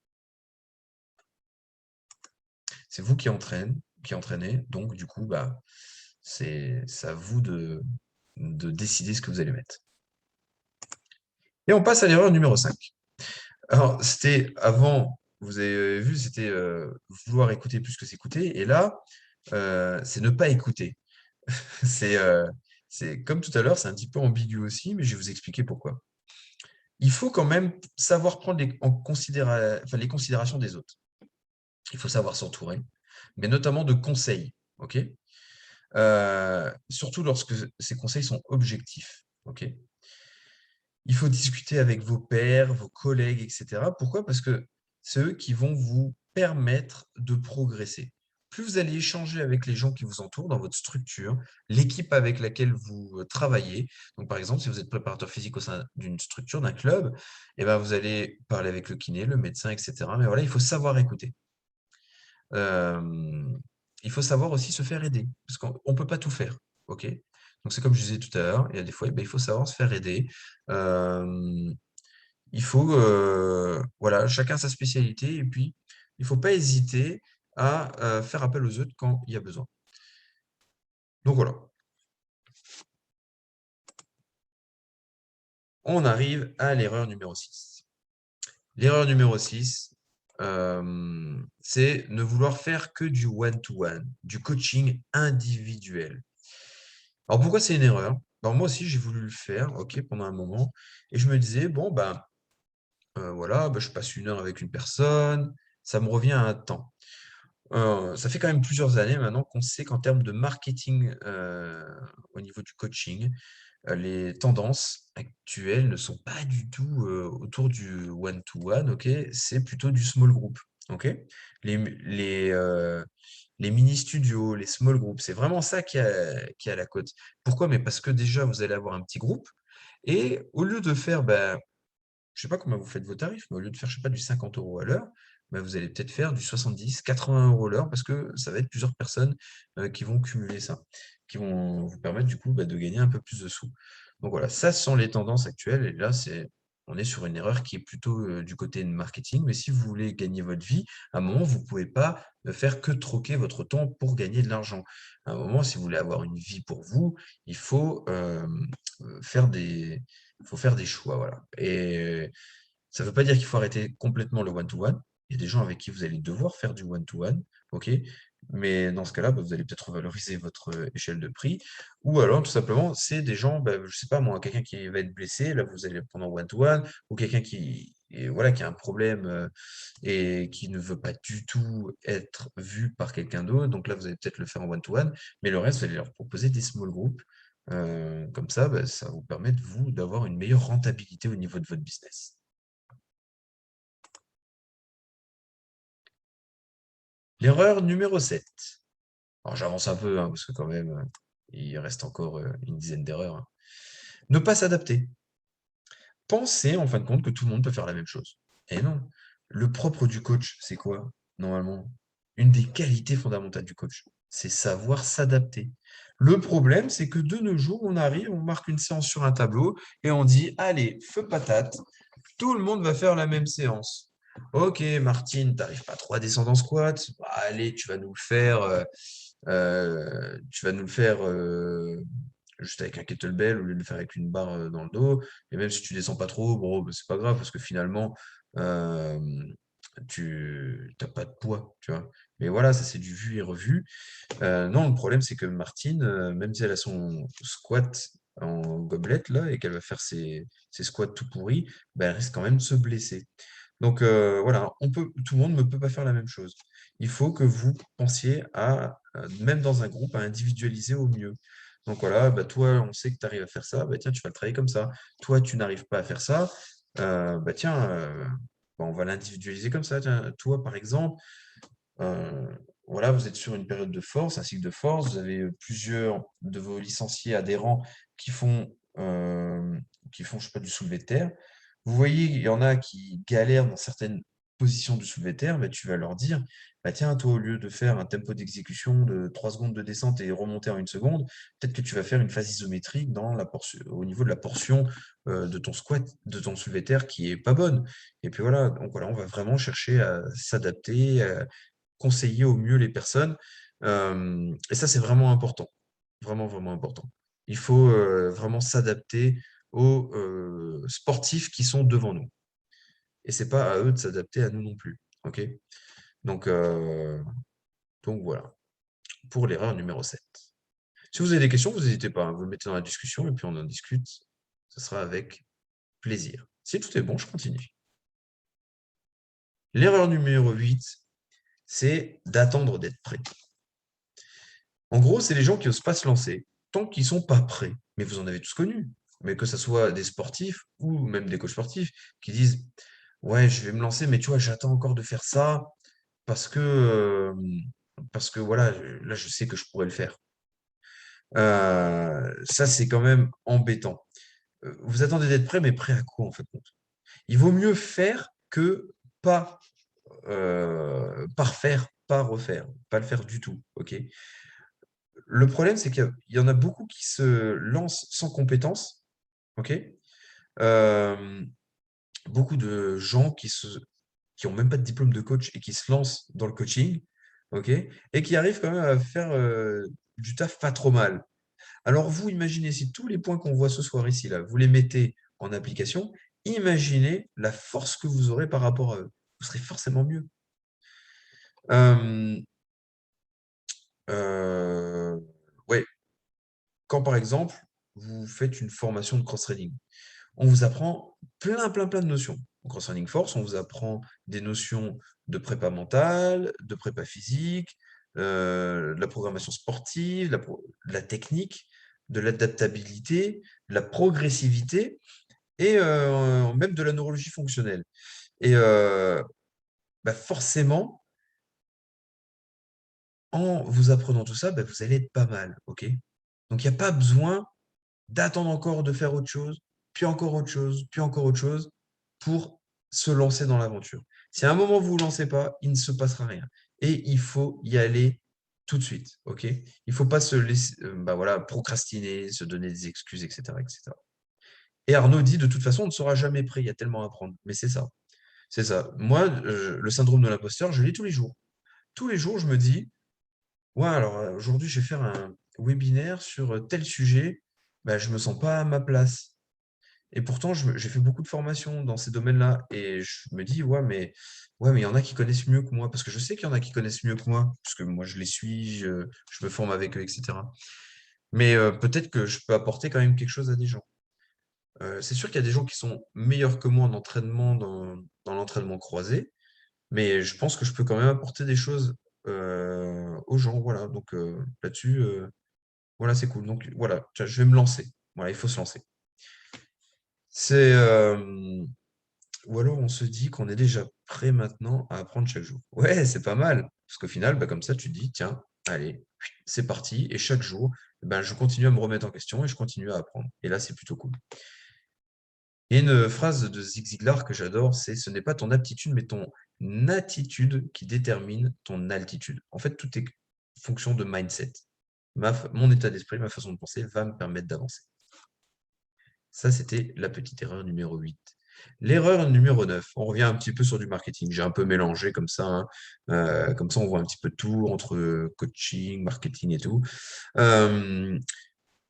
C'est vous qui entraînez, donc du coup, bah, c'est à vous de décider ce que vous allez mettre. Et on passe à l'erreur numéro 5. Alors, c'était avant, vous avez vu, c'était vouloir écouter plus que s'écouter. Et là, c'est ne pas écouter. C'est comme tout à l'heure, c'est un petit peu ambigu aussi, mais je vais vous expliquer pourquoi. Il faut quand même savoir prendre enfin, les considérations des autres. Il faut savoir s'entourer, mais notamment de conseils. Ok. Surtout lorsque ces conseils sont objectifs. Ok. Il faut discuter avec vos pairs, vos collègues, etc. Pourquoi? Parce que c'est eux qui vont vous permettre de progresser. Plus vous allez échanger avec les gens qui vous entourent dans votre structure, l'équipe avec laquelle vous travaillez. Donc, par exemple, si vous êtes préparateur physique au sein d'une structure, d'un club, eh ben, vous allez parler avec le kiné, le médecin, etc. Mais voilà, il faut savoir écouter. Euh, il faut savoir aussi se faire aider, parce qu'on ne peut pas tout faire. Ok. Donc, c'est comme je disais tout à l'heure, il y a des fois, eh ben, il faut savoir se faire aider. Euh, il faut, voilà, chacun sa spécialité et puis il ne faut pas hésiter à faire appel aux autres quand il y a besoin. Donc voilà, on arrive à l'erreur numéro 6. L'erreur numéro 6, c'est ne vouloir faire que du one-to-one, du coaching individuel. Alors pourquoi c'est une erreur? Alors moi aussi j'ai voulu le faire, ok, pendant un moment, et je me disais, bon, bah, voilà, bah, je passe 1 heure avec une personne, ça me revient à un temps. Ça fait quand même plusieurs années maintenant qu'on sait qu'en termes de marketing, au niveau du coaching, les tendances actuelles ne sont pas du tout, autour du one to one, OK? C'est plutôt du small group. OK? Les, les mini-studios, les small groups, c'est vraiment ça qui a la cote. Pourquoi? Mais parce que déjà, vous allez avoir un petit groupe et au lieu de faire, je sais pas comment vous faites vos tarifs, mais au lieu de faire, je sais pas, du 50 € à l'heure, vous allez peut-être faire du 70-80 € l'heure parce que ça va être plusieurs personnes, qui vont cumuler ça, qui vont vous permettre du coup, de gagner un peu plus de sous. Donc voilà, ça ce sont les tendances actuelles et là, on est sur une erreur qui est plutôt, du côté de marketing. Mais si vous voulez gagner votre vie, à un moment, vous pouvez pas ne faire que troquer votre temps pour gagner de l'argent. À un moment, si vous voulez avoir une vie pour vous, il faut, faire des choix, voilà. Et ça ne veut pas dire qu'il faut arrêter complètement le one-to-one. Il y a des gens avec qui vous allez devoir faire du one-to-one, OK? Mais dans ce cas-là, vous allez peut-être revaloriser votre, échelle de prix ou alors tout simplement, c'est des gens, je sais pas moi, quelqu'un qui va être blessé, là vous allez le prendre en one-to-one ou quelqu'un qui et voilà, qui a un problème, et qui ne veut pas du tout être vu par quelqu'un d'autre. Donc là, vous allez peut-être le faire en one-to-one, mais le reste, vous allez leur proposer des small groups. Comme ça, ça vous permet de vous d'avoir une meilleure rentabilité au niveau de votre business. L'erreur numéro 7. Alors j'avance un peu, hein, parce que quand même, il reste encore, une dizaine d'erreurs, hein. Ne pas s'adapter. Pensez en fin de compte que tout le monde peut faire la même chose. Et non. Le propre du coach, c'est quoi, normalement? Une des qualités fondamentales du coach, c'est savoir s'adapter. Le problème, c'est que de nos jours, on arrive, on marque une séance sur un tableau et on dit: «Allez, feu patate, tout le monde va faire la même séance». OK, Martine, t'arrives pas trop à descendre en squat? Bah, allez, tu vas nous le faire, juste avec un kettlebell au lieu de le faire avec une barre, dans le dos. Et même si tu descends pas trop, bon, c'est pas grave parce que finalement, hem, tu as pas de poids, tu vois? Mais voilà, ça c'est du vu et revu. Non, le problème c'est que Martine, même si elle a son squat en gobelette là et qu'elle va faire ses squats tout pourris, elle risque quand même de se blesser. Donc voilà, tout le monde ne peut pas faire la même chose. Il faut que vous pensiez à, même dans un groupe, à individualiser au mieux. Donc voilà, toi, on sait que tu arrives à faire ça, tiens, tu vas le travailler comme ça. Toi, tu n'arrives pas à faire ça, tiens, on va l'individualiser comme ça. Tiens, toi, par exemple, voilà, vous êtes sur une période de force, un cycle de force, vous avez, plusieurs de vos licenciés adhérents qui font, je sais pas, du soulevé de terre. Vous voyez, il y en a qui galèrent dans certaines positions du soulevé de terre, tu vas leur dire: Tiens, toi, au lieu de faire un tempo d'exécution de 3 secondes de descente et remonter en 1 seconde, peut-être que tu vas faire une phase isométrique dans la portion au niveau de la portion, de ton squat, de ton soulevé de terre qui est pas bonne». Et puis voilà, donc voilà, on va vraiment chercher à s'adapter, conseiller au mieux les personnes. Et ça, c'est vraiment important. Vraiment, vraiment important. Il faut, vraiment s'adapter aux, sportifs qui sont devant nous et c'est pas à eux de s'adapter à nous non plus. OK? Donc heu, donc voilà, pour l'erreur numéro 7. Si vous avez des questions, vous n'hésitez pas, hein, vous le mettez dans la discussion et puis on en discute. Ce sera avec plaisir. Si tout est bon, je continue. L'erreur numéro 8, c'est d'attendre d'être prêt. En gros, c'est les gens qui osent pas se lancer tant qu'ils sont pas prêts. Mais vous en avez tous connu. Mais que ça soit des sportifs ou même des coachs sportifs qui disent: «Ouais, je vais me lancer, mais tu vois, j'attends encore de faire ça parce que, parce que voilà, là, je sais que je pourrais le faire». Ça, c'est quand même embêtant. Vous attendez d'être prêt, mais prêt à quoi en fait compte? Il vaut mieux faire que pas, refaire, pas le faire du tout, OK? Le problème, c'est qu'il y en a beaucoup qui se lancent sans compétences, OK? Hem, Beaucoup de gens qui ont même pas de diplôme de coach et qui se lancent dans le coaching, OK? Et qui arrivent quand même à faire, du taf pas trop mal. Alors vous, imaginez si tous les points qu'on voit ce soir ici là, vous les mettez en application, imaginez la force que vous aurez par rapport à eux. Vous serez forcément mieux. Hem, ouais, quand par exemple, vous faites une formation de cross-training. On vous apprend plein, plein, plein de notions. En Cross-Running Force, on vous apprend des notions de prépa mentale, de prépa physique, de la programmation sportive, de la technique, de l'adaptabilité, de la progressivité et même de la neurologie fonctionnelle. Et bah, forcément, en vous apprenant tout ça, bah, vous allez être pas mal, OK? Donc il y a pas besoin d'attendre encore de faire autre chose, puis encore autre chose, puis encore autre chose pour se lancer dans l'aventure. Si à un moment vous vous lancez pas, il ne se passera rien et il faut y aller tout de suite, OK? Il faut pas se laisser, bah, voilà, procrastiner, se donner des excuses et cetera et cetera. Et Arnaud dit: «De toute façon, on ne sera jamais prêt, il y a tellement à apprendre». Mais c'est ça, c'est ça. Moi, le syndrome de l'imposteur, je l'ai tous les jours. Tous les jours, je me dis: «Ouais, alors, aujourd'hui, je vais faire un webinaire sur, tel sujet, bah, je me sens pas à ma place». Et pourtant, j'ai fait beaucoup de formations dans ces domaines-là et je me dis: Ouais, mais il y en a qui connaissent mieux que moi». Parce que je sais qu'il y en a qui connaissent mieux que moi, parce que moi, je les suis, je me forme avec eux et cetera. Mais peut-être que je peux apporter quand même quelque chose à des gens. C'est sûr qu'il y a des gens qui sont meilleurs que moi en entraînement dans l'entraînement croisé, mais je pense que je peux quand même apporter des choses, aux gens, voilà. Donc là-dessus, voilà, c'est cool. Donc voilà, tiens, je vais me lancer. Voilà, il faut se lancer. C'est, ou alors on se dit qu'on est déjà prêt maintenant à apprendre chaque jour. Ouais, c'est pas mal. Parce qu'au final, bah, comme ça, tu te dis, tiens, allez, c'est parti. Et chaque jour, ben, je continue à me remettre en question et je continue à apprendre. Et là, c'est plutôt cool. Il y a une phrase de Zig Ziglar que j'adore, c'est: ce n'est pas ton aptitude, mais ton attitude qui détermine ton altitude. En fait, tout est fonction de mindset. Mon état d'esprit, ma façon de penser va me permettre d'avancer. Ça, c'était la petite erreur numéro 8. L'erreur numéro 9, on revient un petit peu sur du marketing. J'ai un peu mélangé comme ça, hein. Comme ça, on voit un petit peu tout entre coaching, marketing et tout. Euh,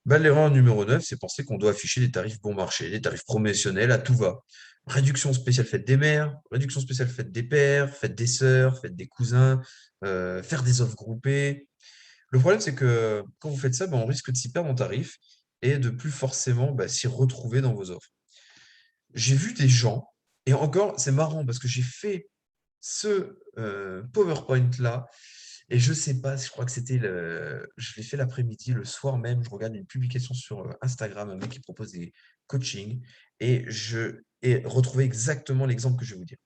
Bah, l'erreur numéro 9, c'est penser qu'on doit afficher des tarifs bon marché, des tarifs promotionnels à tout va. Réduction spéciale fête des mères, réduction spéciale fête des pères, fête des sœurs, fête des cousins, faire des offres groupées. Le problème, c'est que quand vous faites ça, bah, on risque de s'y perdre en tarif et de plus forcément bah, s'y retrouver dans vos offres. J'ai vu des gens, et encore, c'est marrant parce que j'ai fait ce PowerPoint-là, et je sais pas, je crois que je l'ai fait l'après-midi, le soir même, je regarde une publication sur Instagram, un mec qui propose des coachings, et je ai retrouvé exactement l'exemple que je vais vous dire.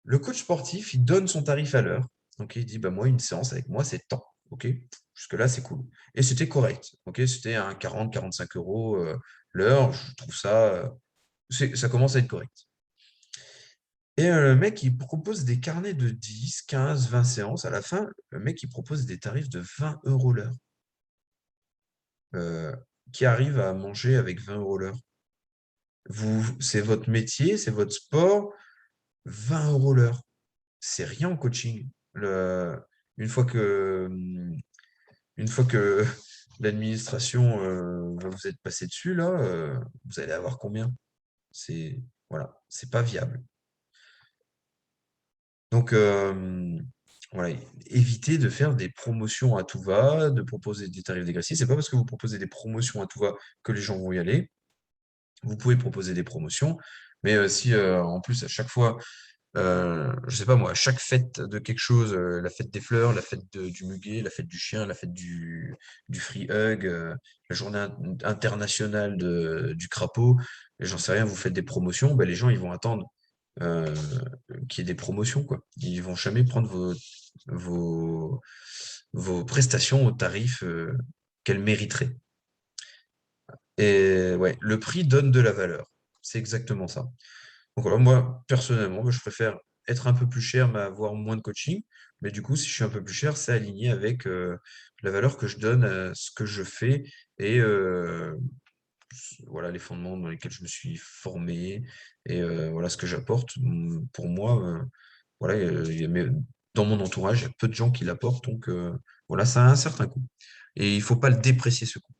Le coach sportif, il donne son tarif à l'heure. Donc, il dit, bah, moi, une séance avec moi, c'est tant. OK? Jusque-là, c'est cool. Et c'était correct. OK? C'était un 40-45 € l'heure. Je trouve ça, ça commence à être correct. Et le mec, il propose des carnets de 10, 15, 20 séances. À la fin, le mec, il propose des tarifs de 20 € l'heure. Euh, qui arrive à manger avec 20 € l'heure? C'est votre métier, c'est votre sport, 20 € l'heure. C'est rien en coaching. Une fois que, une fois que l'administration va vous être passé dessus, là, vous allez avoir combien? Voilà, c'est pas viable. Donc, voilà, évitez de faire des promotions à tout va, de proposer des tarifs dégressifs. C'est pas parce que vous proposez des promotions à tout va que les gens vont y aller. Vous pouvez proposer des promotions, mais si en plus à chaque fois, je sais pas moi, à chaque fête de quelque chose, la fête des fleurs, la fête du muguet, la fête du chien, la fête du free hug, la journée internationale du crapaud, et j'en sais rien, vous faites des promotions, ben, les gens ils vont attendre euh, qu'il y ait des promotions, quoi. Ils vont jamais prendre vos, vos prestations au tarif qu'elles mériteraient. Et ouais, le prix donne de la valeur. C'est exactement ça. Donc voilà, moi, personnellement, moi, je préfère être un peu plus cher, mais avoir moins de coaching. Mais du coup, si je suis un peu plus cher, c'est aligné avec la valeur que je donne à ce que je fais et voilà les fondements dans lesquels je me suis formé et voilà ce que j'apporte. Pour moi, voilà, dans mon entourage, il y a peu de gens qui l'apportent, donc voilà, ça a un certain coût. Et il ne faut pas le déprécier ce coût.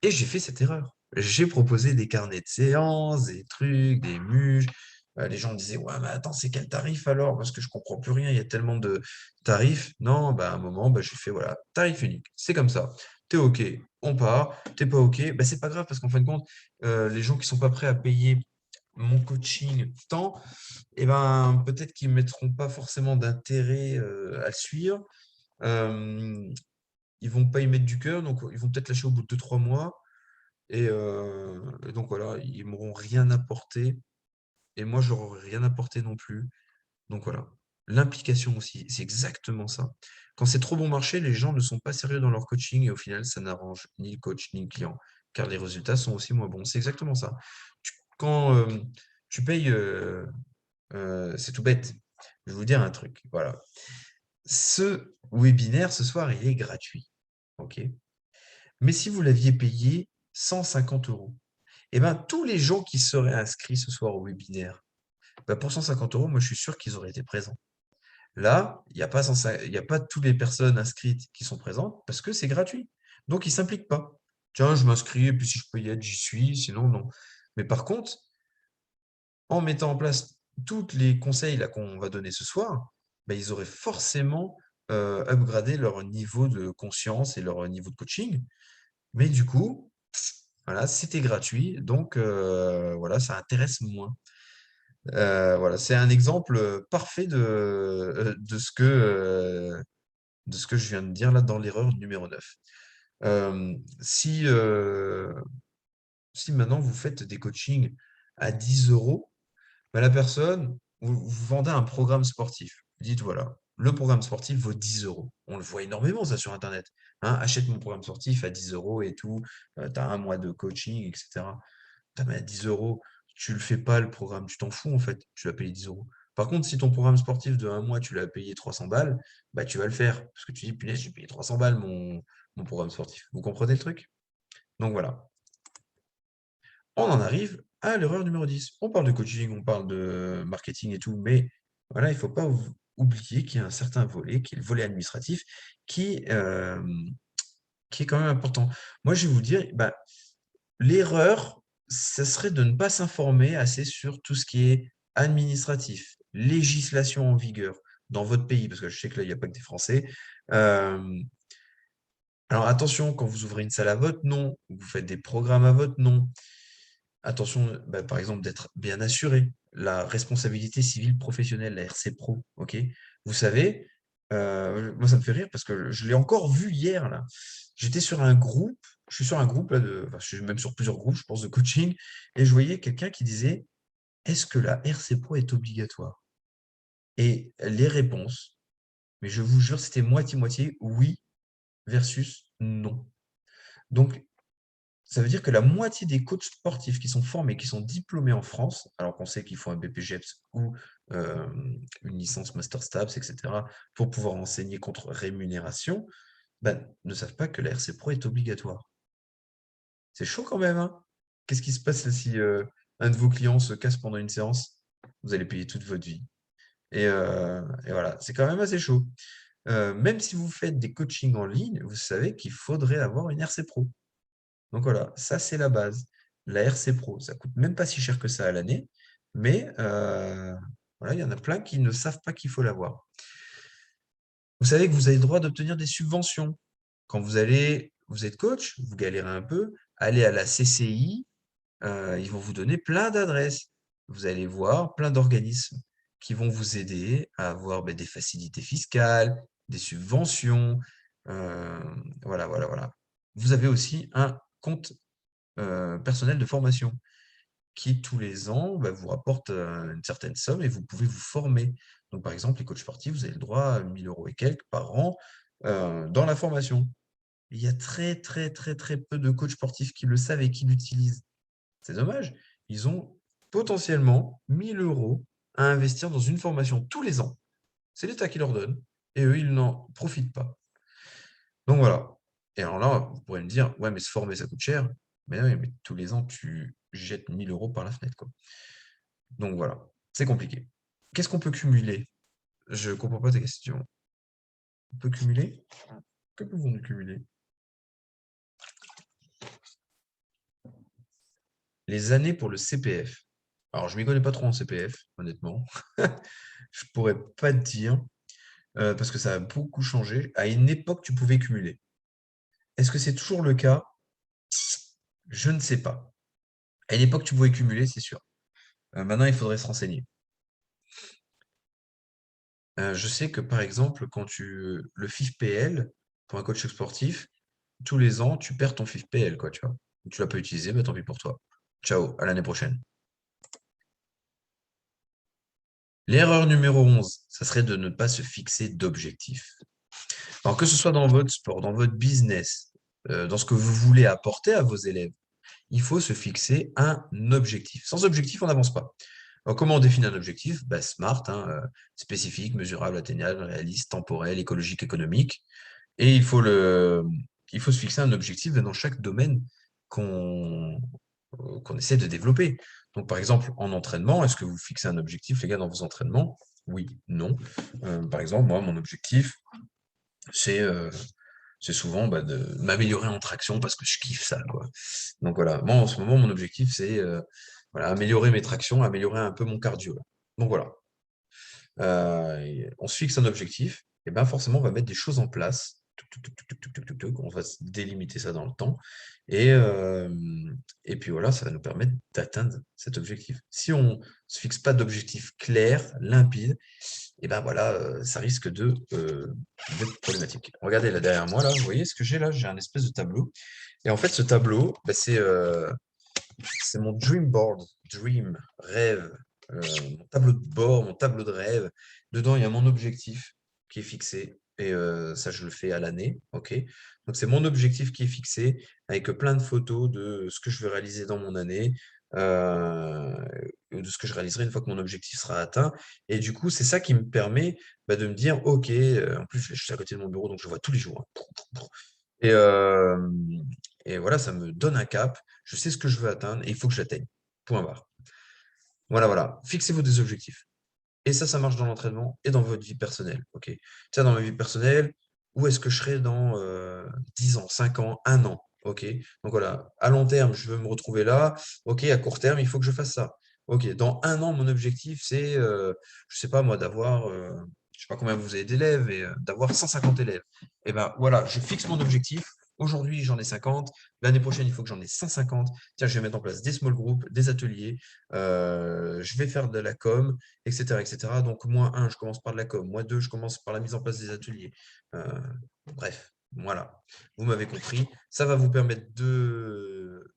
Et j'ai fait cette erreur. J'ai proposé des carnets de séances, des trucs, des muges. Les gens me disaient, ouais, mais attends, c'est quel tarif alors? Parce que je comprends plus rien, il y a tellement de tarifs. Non, bah, à un moment, bah, j'ai fait, voilà, tarif unique. C'est comme ça. T'es OK, on part. T'es pas OK, bah, c'est pas grave parce qu'en fin de compte, les gens qui sont pas prêts à payer mon coaching tant, eh ben, peut-être qu'ils mettront pas forcément d'intérêt à le suivre. Euh, Ils vont pas y mettre du cœur, donc ils vont peut-être lâcher au bout de 2, 3 mois. Et donc voilà, ils m'auront rien apporté et moi, je n'aurais rien apporté non plus. Donc voilà. L'implication aussi, c'est exactement ça. Quand c'est trop bon marché, les gens ne sont pas sérieux dans leur coaching et au final, ça n'arrange ni le coach ni le client, car les résultats sont aussi moins bons. C'est exactement ça. Quand tu payes, c'est tout bête. Je vais vous dire un truc. Voilà. Ce webinaire ce soir, il est gratuit. OK? Mais si vous l'aviez payé 150 €, et ben, tous les gens qui seraient inscrits ce soir au webinaire, bah, pour 150 €, moi, je suis sûr qu'ils auraient été présents. Là, il y a pas toutes les personnes inscrites qui sont présentes parce que c'est gratuit. Donc, ils ne s'impliquent pas. Tiens, je m'inscris et puis si je peux y être, j'y suis, sinon, non. Mais par contre, en mettant en place tous les conseils là qu'on va donner ce soir, bah, ils auraient forcément upgradé leur niveau de conscience et leur niveau de coaching. Mais du coup, voilà, c'était gratuit, donc voilà, ça intéresse moins. Voilà, c'est un exemple parfait de ce que je viens de dire là dans l'erreur numéro 9. Si maintenant vous faites des coachings à 10 €, bah, la personne, vous vendez un programme sportif. Vous dites voilà, le programme sportif vaut 10 €. On le voit énormément ça sur internet, hein. Achète mon programme sportif à 10 € et tout, tu as 1 mois de coaching et cetera. Putain, mais à 10 €, tu le fais pas le programme, tu t'en fous en fait, tu vas payer 10 €. Par contre, si ton programme sportif de 1 mois, tu l'as payé 300 balles, bah, tu vas le faire parce que tu dis: «Punaise, j'ai payé 300 balles mon programme sportif». Vous comprenez le truc? Donc voilà. On en arrive à l'erreur numéro 10. On parle de coaching, on parle de marketing et tout, mais voilà, il ne faut pas oublier qu'il y a un certain volet, qui est le volet administratif, qui, qui est quand même important. Moi, je vais vous dire, bah, l'erreur, ça serait de ne pas s'informer assez sur tout ce qui est administratif, législation en vigueur dans votre pays, parce que je sais que là, il n'y a pas que des Français. Euh, alors attention, quand vous ouvrez une salle à votre nom, ou que vous faites des programmes à votre nom, attention, bah, par exemple, d'être bien assuré. La responsabilité civile professionnelle, la RC Pro, ok? Vous savez, moi ça me fait rire parce que je l'ai encore vu hier là. J'étais sur un groupe, je suis sur un groupe là enfin, je suis même sur plusieurs groupes, je pense, de coaching, et je voyais quelqu'un qui disait: «Est-ce que la RC Pro est obligatoire?» Et les réponses, mais je vous jure, c'était moitié-moitié, oui versus non. Donc ça veut dire que la moitié des coachs sportifs qui sont formés, qui sont diplômés en France, alors qu'on sait qu'il faut un BPGEPS ou une licence Master STAPS, etc., pour pouvoir enseigner contre rémunération, ben, ne savent pas que la RC Pro est obligatoire. C'est chaud quand même, hein? Qu'est-ce qui se passe si un de vos clients se casse pendant une séance? Vous allez payer toute votre vie. Et voilà, c'est quand même assez chaud. Même si vous faites des coachings en ligne, vous savez qu'il faudrait avoir une RC Pro. Donc voilà, ça c'est la base. La RC Pro, ça coûte même pas si cher que ça à l'année, mais voilà, il y en a plein qui ne savent pas qu'il faut l'avoir. Vous savez que vous avez le droit d'obtenir des subventions. Quand vous êtes coach, vous galérez un peu, allez à la CCI, ils vont vous donner plein d'adresses. Vous allez voir plein d'organismes qui vont vous aider à avoir des facilités fiscales, des subventions. euh, voilà, voilà, voilà. Vous avez aussi un compte personnel de formation qui, tous les ans, bah, vous rapporte une certaine somme et vous pouvez vous former. Donc, par exemple, les coachs sportifs, vous avez le droit à 1 000 € et quelques par an dans la formation. Il y a très, très, très, très peu de coachs sportifs qui le savent et qui l'utilisent. C'est dommage. Ils ont potentiellement 1 000 € à investir dans une formation tous les ans. C'est l'État qui leur donne et eux, ils n'en profitent pas. Donc voilà. Et alors là, vous pourrez me dire, ouais, mais se former, ça coûte cher. Mais oui, mais tous les ans, tu jettes 1 000 € par la fenêtre, quoi. Donc voilà, c'est compliqué. Qu'est-ce qu'on peut cumuler? Je comprends pas ta question. On peut cumuler? Que pouvons-nous cumuler? Les années pour le CPF. Alors, je m'y connais pas trop en CPF, honnêtement. Je pourrais pas te dire, parce que ça a beaucoup changé. À une époque, tu pouvais cumuler. Est-ce que c'est toujours le cas? Je ne sais pas. À une époque, tu pouvais cumuler, c'est sûr. Maintenant, il faudrait se renseigner. Je sais que, par exemple, le FIF-PL, pour un coach sportif, tous les ans, tu perds ton FIF-PL, quoi, tu vois? Tu l'as pas utilisé, bah, tant pis pour toi. Ciao, à l'année prochaine. L'erreur numéro 11, ça serait de ne pas se fixer d'objectifs. Alors que ce soit dans votre sport, dans votre business, dans ce que vous voulez apporter à vos élèves, il faut se fixer un objectif. Sans objectif, on n'avance pas. Alors, comment on définit un objectif? Bah, SMART, hein, spécifique, mesurable, atteignable, réaliste, temporel, écologique, économique. Et il faut se fixer un objectif dans chaque domaine qu'on qu'on essaie de développer. Donc, par exemple, en entraînement, est-ce que vous fixez un objectif, les gars, dans vos entraînements? Oui, non. Par exemple, moi, mon objectif, c'est c'est souvent bah, de m'améliorer en traction parce que je kiffe ça, quoi. Donc voilà, moi en ce moment, mon objectif, c'est voilà, améliorer mes tractions, améliorer un peu mon cardio, là. Donc voilà, on se fixe un objectif, et ben forcément, on va mettre des choses en place. Tuc, tuc, tuc, tuc, tuc, tuc, tuc, tuc, tuc, on va se délimiter ça dans le temps. Et, et puis voilà, ça va nous permettre d'atteindre cet objectif. Si on ne se fixe pas d'objectif clair, limpide, et ben voilà, ça risque d'être problématique. Regardez là derrière moi, là, vous voyez ce que j'ai là? J'ai un espèce de tableau. Et en fait, ce tableau, bah, c'est mon dream board, dream, rêve, mon tableau de bord, mon tableau de rêve. Dedans, il y a mon objectif qui est fixé. Et ça, je le fais à l'année. OK. Donc, c'est mon objectif qui est fixé avec plein de photos de ce que je vais réaliser dans mon année, euh, de ce que je réaliserai une fois que mon objectif sera atteint. Et du coup, c'est ça qui me permet bah, de me dire, OK, en plus, je suis à côté de mon bureau, donc je vois tous les jours, hein. Et, et voilà, ça me donne un cap. Je sais ce que je veux atteindre et il faut que j'atteigne. Point barre. Voilà, voilà. Fixez-vous des objectifs. Et ça marche dans l'entraînement et dans votre vie personnelle. OK. Tiens, dans ma vie personnelle, où est-ce que je serai dans 10 ans, 5 ans, 1 an? OK. Donc voilà, à long terme, je veux me retrouver là. OK, à court terme, il faut que je fasse ça. OK, dans 1 an, mon objectif, c'est, je sais pas moi, d'avoir, je sais pas combien vous avez d'élèves, et d'avoir 150 élèves. Et ben voilà, je fixe mon objectif. Aujourd'hui, j'en ai 50. L'année prochaine, il faut que j'en ai 150. Tiens, je vais mettre en place des small groups, des ateliers. Je vais faire de la com, etc., etc. Donc, -1, je commence par de la com. -2, je commence par la mise en place des ateliers. Euh, bref, voilà. Vous m'avez compris. Ça va vous permettre de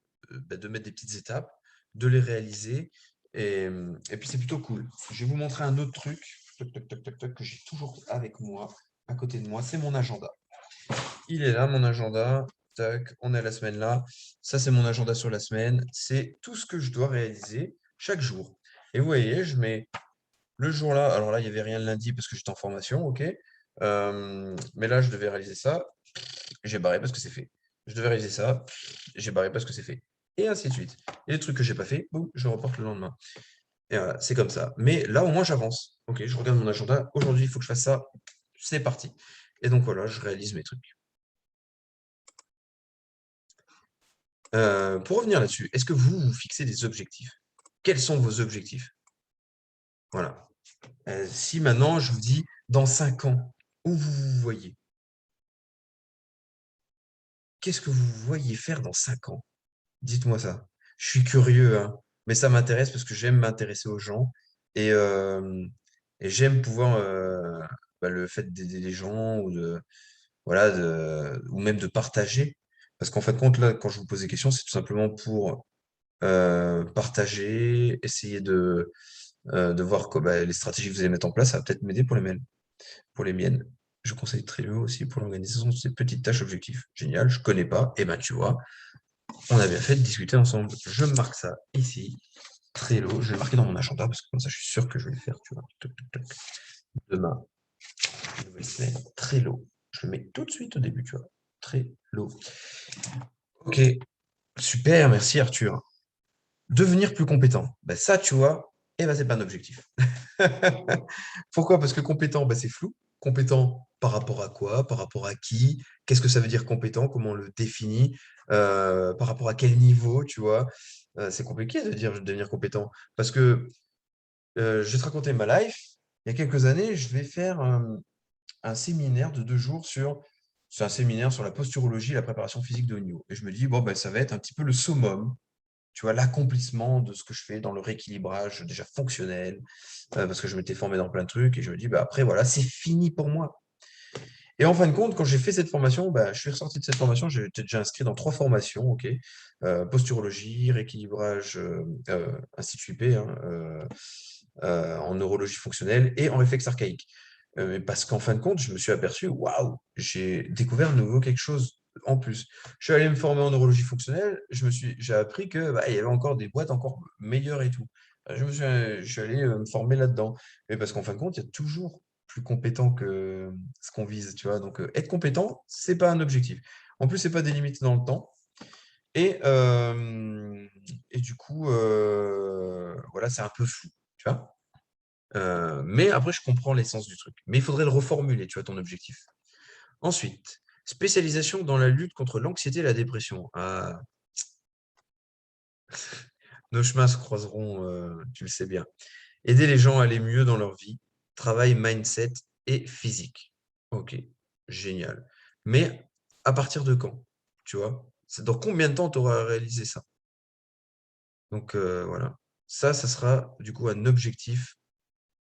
mettre des petites étapes, de les réaliser. Et puis, c'est plutôt cool. Je vais vous montrer un autre truc toc, toc, toc, toc, toc, que j'ai toujours avec moi, à côté de moi. C'est mon agenda. Il est là, mon agenda. Tac, on est à la semaine là. Ça, c'est mon agenda sur la semaine. C'est tout ce que je dois réaliser chaque jour. Et vous voyez, je mets le jour là. Alors là, il n'y avait rien le lundi parce que j'étais en formation, ok. Mais là, je devais réaliser ça. J'ai barré parce que c'est fait. Je devais réaliser ça. J'ai barré parce que c'est fait. Et ainsi de suite. Et les trucs que j'ai pas fait, boum, je reporte le lendemain. Et voilà, c'est comme ça. Mais là, au moins, j'avance. Ok, je regarde mon agenda. Aujourd'hui, il faut que je fasse ça. C'est parti. Et donc voilà, je réalise mes trucs. Pour revenir là-dessus, est-ce que vous vous fixez des objectifs? Quels sont vos objectifs? Voilà. Si maintenant je vous dis dans 5 ans, où vous vous voyez? Qu'est-ce que vous voyez faire dans 5 ans? Dites-moi ça. Je suis curieux, hein, mais ça m'intéresse parce que j'aime m'intéresser aux gens et, et j'aime pouvoir bah, le fait d'aider les gens ou voilà, ou même de partager. Parce qu'en fin de compte, là, quand je vous pose des questions, c'est tout simplement pour partager, essayer de voir bah, les stratégies que vous allez mettre en place. Ça va peut-être m'aider pour les miennes. Je conseille Trello aussi pour l'organisation de ces petites tâches objectifs. Génial, je connais pas. Et ben tu vois, on a bien fait de discuter ensemble. Je marque ça ici. Trello, je vais le marquer dans mon agenda parce que comme ça, je suis sûr que je vais le faire. Tu vois. Toc, toc, toc. Demain, nouvelle semaine. Trello. Je le mets tout de suite au début, tu vois. Trello. Ok, super, merci Arthur. Devenir plus compétent. Ben ça, tu vois, eh ben, c'est pas un objectif. Pourquoi? Parce que compétent, ben, c'est flou. Compétent par rapport à quoi? Par rapport à qui? Qu'est-ce que ça veut dire compétent? Comment on le définit? Par rapport à quel niveau, tu vois? C'est compliqué de dire devenir compétent. Parce que je vais te raconter ma life. Il y a quelques années, je vais faire un séminaire de 2 jours c'est un séminaire sur la posturologie et la préparation physique de haut niveau. Et je me dis, bon, ben, ça va être un petit peu le summum, tu vois, l'accomplissement de ce que je fais dans le rééquilibrage déjà fonctionnel, parce que je m'étais formé dans plein de trucs et je me dis, bah, après, voilà, c'est fini pour moi. Et en fin de compte, quand j'ai fait cette formation, bah, je suis ressorti de cette formation, j'étais déjà inscrit dans 3 formations, ok, posturologie, rééquilibrage, Institut IP, hein, en neurologie fonctionnelle et en réflexe archaïque. Parce qu'en fin de compte, je me suis aperçu, waouh, j'ai découvert de nouveau quelque chose en plus. Je suis allé me former en neurologie fonctionnelle, j'ai appris que il y avait encore des boîtes encore meilleures et tout. Je suis allé me former là-dedans. Mais parce qu'en fin de compte, il y a toujours plus compétent que ce qu'on vise, tu vois. Donc, être compétent, c'est pas un objectif. En plus, c'est pas délimité dans le temps. Et, euh, et du coup, voilà, c'est un peu flou, tu vois. Mais après, je comprends l'essence du truc. Mais il faudrait le reformuler, tu vois, ton objectif. Ensuite, spécialisation dans la lutte contre l'anxiété et la dépression. Ah, nos chemins se croiseront, tu le sais bien. Aider les gens à aller mieux dans leur vie, travail, mindset et physique. Ok, génial. Mais à partir de quand? Tu vois? C'est dans combien de temps tu auras réalisé ça? Donc voilà. Ça sera du coup un objectif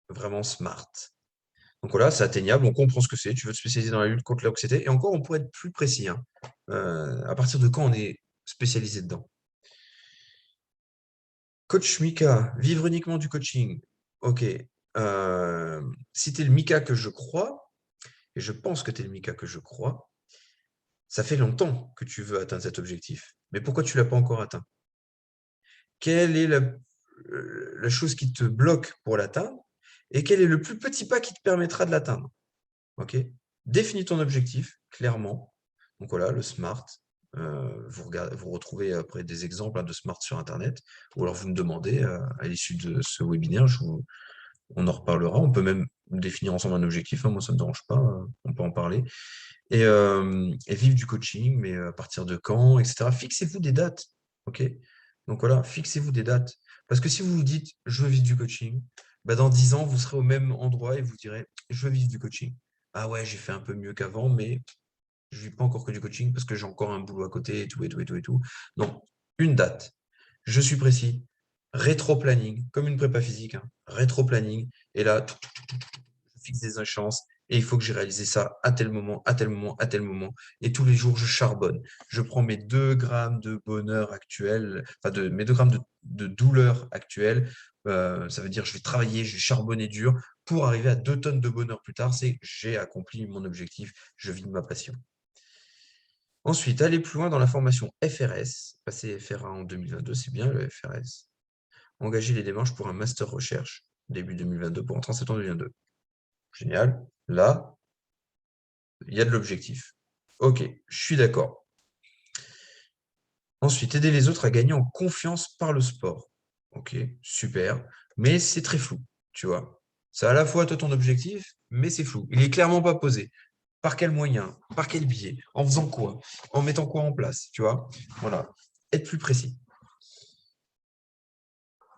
vraiment smart. Donc voilà, c'est atteignable, on comprend ce que c'est. Tu veux te spécialiser dans la lutte contre l'anxiété. Et encore, on pourrait être plus précis, hein. À partir de quand on est spécialisé dedans? Coach Mika, vivre uniquement du coaching. Ok. Si tu es le Mika que je crois, et je pense que tu es le Mika que je crois, ça fait longtemps que tu veux atteindre cet objectif. Mais pourquoi tu ne l'as pas encore atteint? Quelle est la chose qui te bloque pour l'atteindre? Et quel est le plus petit pas qui te permettra de l'atteindre? Ok. Définis ton objectif clairement. Donc voilà, le SMART. Vous retrouvez après des exemples, hein, de SMART sur Internet, ou alors vous me demandez à l'issue de ce webinaire, on en reparlera. On peut même définir ensemble un objectif, hein, moi ça ne me dérange pas, on peut en parler. Et vivre du coaching, mais à partir de quand, etc. Fixez-vous des dates. Ok. Donc voilà, fixez-vous des dates. Parce que si vous vous dites je veux vivre du coaching, bah dans 10 ans, vous serez au même endroit et vous direz je veux vivre du coaching. Ah ouais, j'ai fait un peu mieux qu'avant, mais je ne vis pas encore que du coaching parce que j'ai encore un boulot à côté et tout, et tout, et tout, et tout. Non, une date. Je suis précis. Rétro-planning, comme une prépa physique, hein. Rétro-planning. Et là, je fixe des échéances et il faut que j'ai réalisé ça à tel moment, à tel moment, à tel moment. Et tous les jours, je charbonne. Je prends mes 2 grammes de bonheur actuel, enfin mes 2 grammes de douleur actuelle. Ça veut dire je vais travailler, je vais charbonner dur pour arriver à 2 tonnes de bonheur plus tard. C'est j'ai accompli mon objectif, je vis de ma passion. Ensuite, aller plus loin dans la formation FRS, passer FRA en 2022, c'est bien le FRS. Engager les démarches pour un master recherche, début 2022 pour entrer en septembre 2022. Génial. Là, il y a de l'objectif. Ok, je suis d'accord. Ensuite, aider les autres à gagner en confiance par le sport. Ok, super. Mais c'est très flou, tu vois. C'est à la fois toi ton objectif, mais c'est flou. Il est clairement pas posé. Par quel moyen? Par quel biais? En faisant quoi? En mettant quoi en place? Tu vois? Voilà. Être plus précis.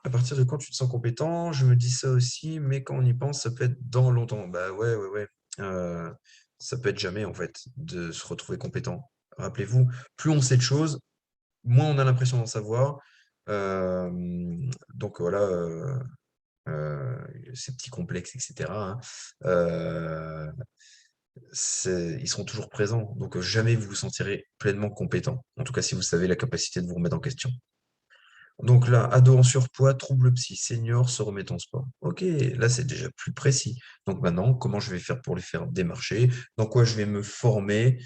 À partir de quand tu te sens compétent? Je me dis ça aussi, mais quand on y pense, ça peut être dans longtemps. Bah ouais, ouais, ouais. Ça peut être jamais, en fait, de se retrouver compétent. Rappelez-vous, plus on sait de choses, moins on a l'impression d'en savoir. Euh, donc voilà, ces petits complexes, etc., hein, euh, ils seront toujours présents. Donc jamais vous vous sentirez pleinement compétent. En tout cas, si vous savez la capacité de vous remettre en question. Donc là, ado en surpoids, trouble psy, senior, se remet en sport. Ok, là c'est déjà plus précis. Donc maintenant, comment je vais faire pour les faire démarcher? Dans quoi je vais me former?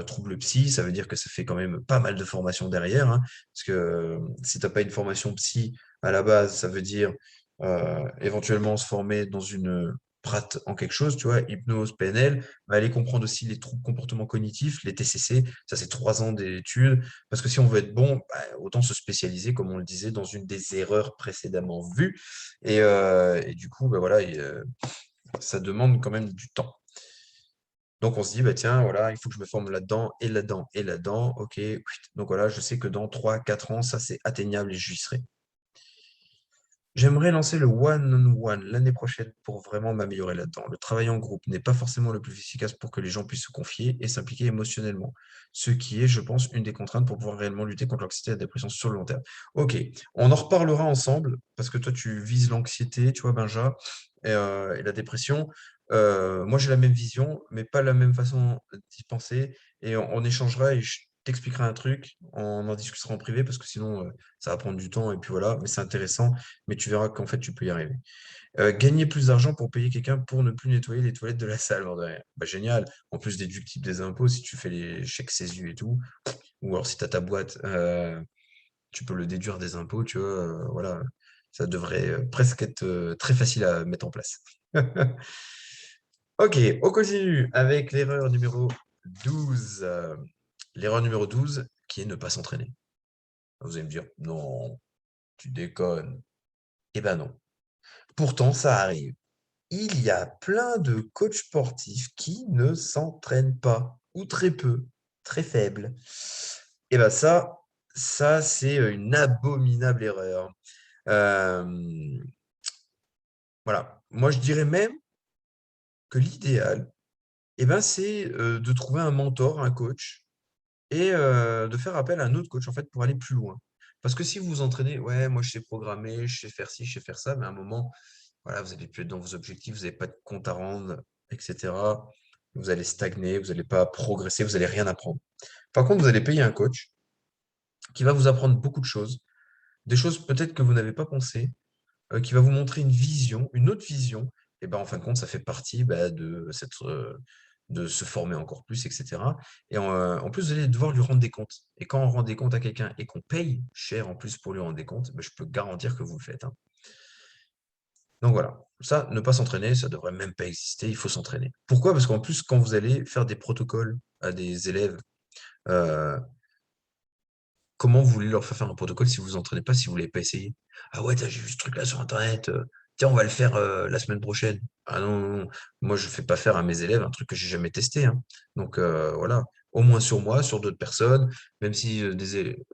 Trouble psy, ça veut dire que ça fait quand même pas mal de formation derrière, hein, parce que si tu n'as pas une formation psy à la base, ça veut dire éventuellement se former dans une prat en quelque chose, tu vois, hypnose, PNL, mais aller comprendre aussi les troubles comportements cognitifs, les TCC, ça c'est 3 ans d'études. Parce que si on veut être bon, bah, autant se spécialiser, comme on le disait, dans une des erreurs précédemment vues. Et du coup, bah, voilà, ça demande quand même du temps. Donc on se dit, bah, tiens, voilà, il faut que je me forme là-dedans, et là-dedans, et là-dedans. OK. Donc voilà, je sais que dans 3, 4 ans, ça c'est atteignable et j'y serai. J'aimerais lancer le one-on-one l'année prochaine pour vraiment m'améliorer là-dedans. Le travail en groupe n'est pas forcément le plus efficace pour que les gens puissent se confier et s'impliquer émotionnellement, ce qui est, je pense, une des contraintes pour pouvoir réellement lutter contre l'anxiété et la dépression sur le long terme. Ok, on en reparlera ensemble parce que toi, tu vises l'anxiété, tu vois, Benja, et la dépression. Moi, j'ai la même vision, mais pas la même façon d'y penser. Et on échangera et t'expliquerai un truc, on en discutera en privé parce que sinon, ça va prendre du temps et puis voilà, mais c'est intéressant, mais tu verras qu'en fait, tu peux y arriver. Gagner plus d'argent pour payer quelqu'un pour ne plus nettoyer les toilettes de la salle, bord de rien. Bah, génial. En plus, déductible des impôts si tu fais les chèques CESU et tout. Ou alors si tu as ta boîte, tu peux le déduire des impôts, tu vois. Voilà. Ça devrait presque être très facile à mettre en place. Ok, on continue avec l'erreur numéro 12. L'erreur numéro 12, qui est ne pas s'entraîner. Vous allez me dire, non, tu déconnes. Eh ben non. Pourtant, ça arrive. Il y a plein de coachs sportifs qui ne s'entraînent pas, ou très peu, très faibles. Et ben ça c'est une abominable erreur. Euh, voilà. Moi, je dirais même que l'idéal, c'est de trouver un mentor, un coach, et de faire appel à un autre coach en fait pour aller plus loin. Parce que si vous vous entraînez, ouais, moi je sais programmer, je sais faire ci, je sais faire ça, mais à un moment, voilà, vous allez plus être dans vos objectifs, vous n'avez pas de compte à rendre, etc. Vous allez stagner, vous n'allez pas progresser, vous n'allez rien apprendre. Par contre, vous allez payer un coach qui va vous apprendre beaucoup de choses, des choses peut-être que vous n'avez pas pensé, qui va vous montrer une vision, une autre vision. Et ben, en fin de compte, ça fait partie de se former encore plus, etc. Et en plus, vous allez devoir lui rendre des comptes. Et quand on rend des comptes à quelqu'un et qu'on paye cher en plus pour lui rendre des comptes, ben, je peux garantir que vous le faites, hein. Donc voilà, ça, ne pas s'entraîner, ça devrait même pas exister, il faut s'entraîner. Pourquoi? Parce qu'en plus, quand vous allez faire des protocoles à des élèves, euh, comment vous voulez leur faire un protocole si vous vous entraînez pas, si vous l'avez pas essayé? Ah ouais, j'ai vu ce truc-là sur Internet, tiens, on va le faire la semaine prochaine. Ah non, non, non, moi je fais pas faire à mes élèves un truc que j'ai jamais testé, hein. Donc voilà, au moins sur moi, sur d'autres personnes, même si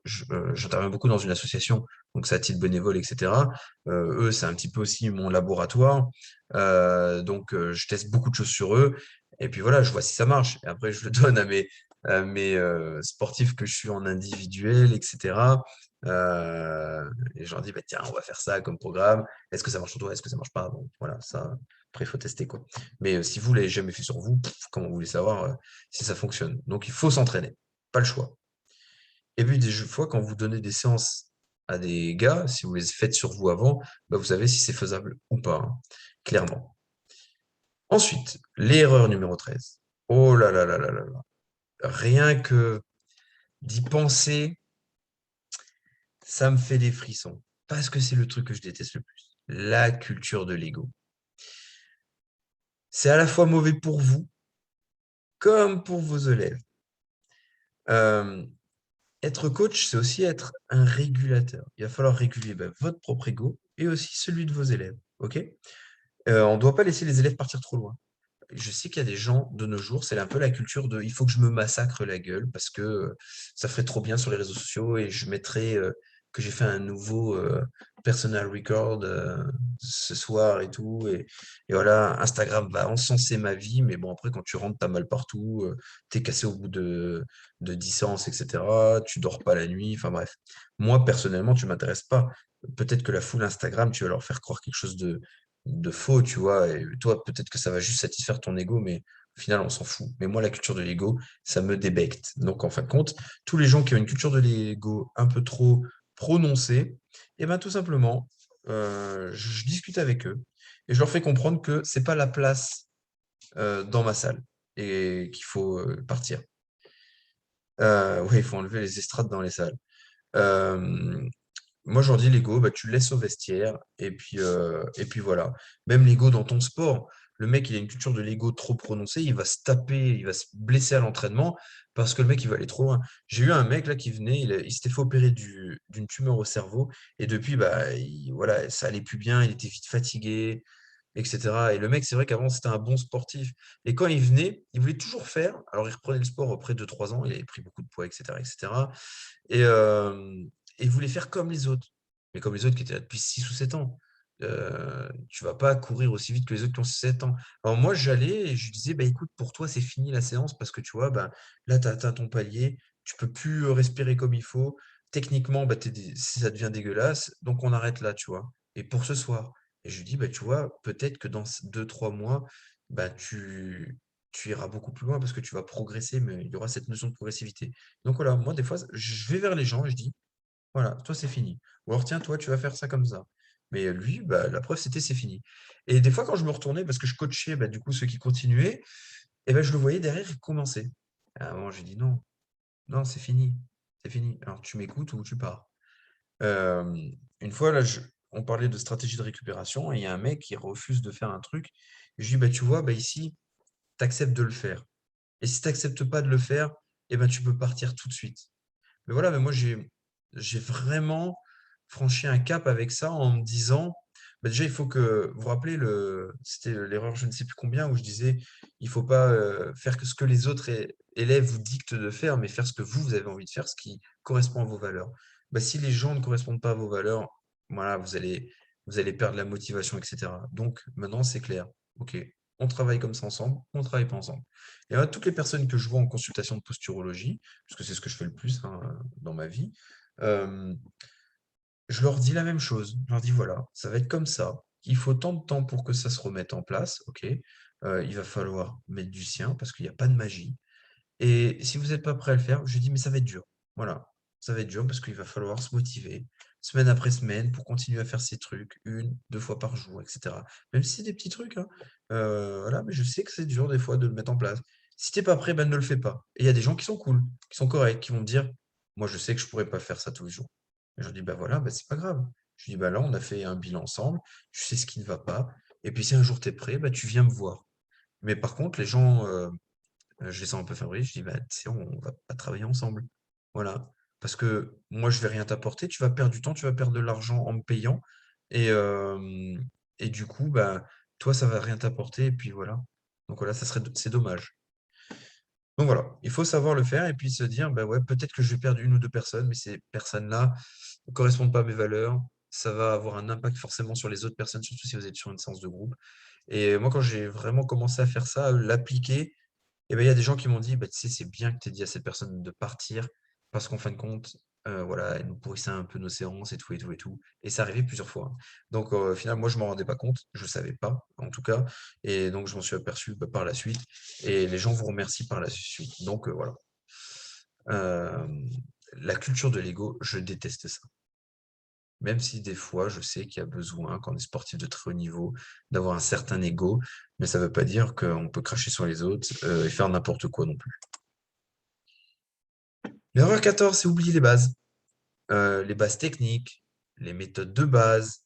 j'interviens beaucoup dans une association, donc c'est à titre bénévole, etc. Eux, c'est un petit peu aussi mon laboratoire. Donc je teste beaucoup de choses sur eux. Et puis voilà, je vois si ça marche. Et après, je le donne à mes sportifs que je suis en individuel, etc. Et je leur dis, bah, tiens, on va faire ça comme programme. Est-ce que ça marche sur toi? Est-ce que ça marche pas? Bon, voilà, ça, après, il faut tester, quoi. Mais si vous l'avez jamais fait sur vous, comment vous voulez savoir si ça fonctionne? Donc, il faut s'entraîner. Pas le choix. Et puis, des fois, quand vous donnez des séances à des gars, si vous les faites sur vous avant, bah, vous savez si c'est faisable ou pas, hein, clairement. Ensuite, l'erreur numéro 13. Oh là là là là là là. Rien que d'y penser, ça me fait des frissons. Parce que c'est le truc que je déteste le plus. La culture de l'ego. C'est à la fois mauvais pour vous, comme pour vos élèves. Euh, Être coach, c'est aussi être un régulateur. Il va falloir réguler votre propre ego et aussi celui de vos élèves. Ok? On ne doit pas laisser les élèves partir trop loin. Je sais qu'il y a des gens de nos jours, c'est un peu la culture de il faut que je me massacre la gueule parce que ça ferait trop bien sur les réseaux sociaux et je mettrai que j'ai fait un nouveau personal record ce soir et tout. Et voilà, Instagram va encenser ma vie, mais bon, après, quand tu rentres, t'as mal partout, t'es cassé au bout de 10 séances, etc. Tu dors pas la nuit, enfin bref. Moi, personnellement, tu m'intéresses pas. Peut-être que la foule Instagram, tu vas leur faire croire quelque chose de faux, tu vois. Et toi, peut-être que ça va juste satisfaire ton ego, mais au final, on s'en fout. Mais moi, la culture de l'ego, ça me débecte. Donc, en fin de compte, tous les gens qui ont une culture de l'ego un peu trop prononcée, et ben tout simplement, je discute avec eux et je leur fais comprendre que c'est pas la place dans ma salle et qu'il faut partir. Oui, il faut enlever les estrades dans les salles. Euh, Moi, je leur dis l'ego, bah, tu le laisses au vestiaire, et puis voilà. Même l'ego dans ton sport. Le mec, il a une culture de l'ego trop prononcée, il va se taper, il va se blesser à l'entraînement parce que le mec, il va aller trop loin. J'ai eu un mec là qui venait, il s'était fait opérer d'une tumeur au cerveau, et depuis, bah, voilà, ça allait plus bien, il était vite fatigué, etc. Et le mec, c'est vrai qu'avant, c'était un bon sportif. Et quand il venait, il voulait toujours faire. Alors, il reprenait le sport après 2 3 ans, il avait pris beaucoup de poids, etc., etc. Et, il voulait faire comme les autres. Mais comme les autres qui étaient là depuis 6 ou 7 ans. Tu vas pas courir aussi vite que les autres qui ont 7 ans. Alors moi, j'allais et je lui disais, bah, écoute, pour toi, c'est fini la séance parce que tu vois, bah, là, tu as atteint ton palier, tu peux plus respirer comme il faut. Techniquement, bah, ça devient dégueulasse, donc on arrête là, tu vois. Et pour ce soir. Et je lui dis, bah, tu vois, peut-être que dans 2 3 mois, bah, tu iras beaucoup plus loin parce que tu vas progresser, mais il y aura cette notion de progressivité. Donc voilà, moi, des fois, je vais vers les gens et je dis, voilà, toi, c'est fini. Ou alors, tiens, toi, tu vas faire ça comme ça. Mais lui, bah, la preuve, c'était c'est fini. Et des fois, quand je me retournais, parce que je coachais, bah, du coup, ceux qui continuaient, et ben, je le voyais derrière, il commençait. À un moment, j'ai dit non, non, c'est fini. C'est fini. Alors, tu m'écoutes ou tu pars. Euh, une fois, là, on parlait de stratégie de récupération et il y a un mec qui refuse de faire un truc. Je lui dis, bah, tu vois, bah, ici, tu acceptes de le faire. Et si tu n'acceptes pas de le faire, eh ben, tu peux partir tout de suite. Mais voilà, mais moi, j'ai vraiment franchi un cap avec ça en me disant, bah, déjà, il faut que, vous vous rappelez, c'était l'erreur, je ne sais plus combien, où je disais, il faut pas faire que ce que les autres élèves vous dictent de faire, mais faire ce que vous avez envie de faire, ce qui correspond à vos valeurs. Bah, si les gens ne correspondent pas à vos valeurs, voilà, vous allez perdre la motivation, etc. Donc, maintenant, c'est clair. OK, on travaille comme ça ensemble, on ne travaille pas ensemble. Et là, toutes les personnes que je vois en consultation de posturologie, parce que c'est ce que je fais le plus hein, dans ma vie, euh, je leur dis la même chose. Je leur dis voilà, ça va être comme ça. Il faut tant de temps pour que ça se remette en place, ok. Il va falloir mettre du sien parce qu'il n'y a pas de magie. Et si vous n'êtes pas prêt à le faire, je dis mais ça va être dur. Voilà, ça va être dur parce qu'il va falloir se motiver semaine après semaine pour continuer à faire ces trucs, une, deux fois par jour, etc. Même si c'est des petits trucs, hein. Voilà, mais je sais que c'est dur des fois de le mettre en place. Si t'es pas prêt, ben ne le fais pas. Et il y a des gens qui sont cool, qui sont corrects, qui vont me dire, moi je sais que je pourrais pas faire ça tous les jours. Et je leur dis, bah voilà, bah c'est pas grave. Je dis, bah là, on a fait un bilan ensemble, je sais ce qui ne va pas. Et puis si un jour tu es prêt, bah tu viens me voir. Mais par contre, les gens, je les sens un peu favoris, je dis: «Bah, tu sais, on va pas travailler ensemble». Voilà. Parce que moi, je vais rien t'apporter, tu vas perdre du temps, tu vas perdre de l'argent en me payant et et du coup, bah, toi, ça va rien t'apporter et puis voilà. Donc voilà, ça serait c'est dommage. Donc voilà, il faut savoir le faire et puis se dire: «Bah, ouais, peut-être que je vais perdre une ou 2 personnes, mais ces personnes-là ne correspondent pas à mes valeurs». Ça va avoir un impact forcément sur les autres personnes, surtout si vous êtes sur une séance de groupe et moi, quand j'ai vraiment commencé à faire ça, à l'appliquer et ben, il y a des gens qui m'ont dit: «Bah, tu sais, c'est bien que tu aies dit à cette personne de partir parce qu'en fin de compte, voilà, elle nous pourrissait un peu nos séances et tout et tout et tout» et c'est arrivé plusieurs fois, hein. Donc au final, moi, je m'en rendais pas compte, je savais pas, en tout cas et donc je m'en suis aperçu, bah, par la suite et les gens vous remercient par la suite. Donc voilà. Hem, la culture de l'ego, je déteste ça. Même si des fois, je sais qu'il y a besoin, quand on est sportif de très haut niveau, d'avoir un certain ego, mais ça ne veut pas dire qu'on peut cracher sur les autres, et faire n'importe quoi non plus. L'erreur 14, c'est oublier les bases techniques, les méthodes de base,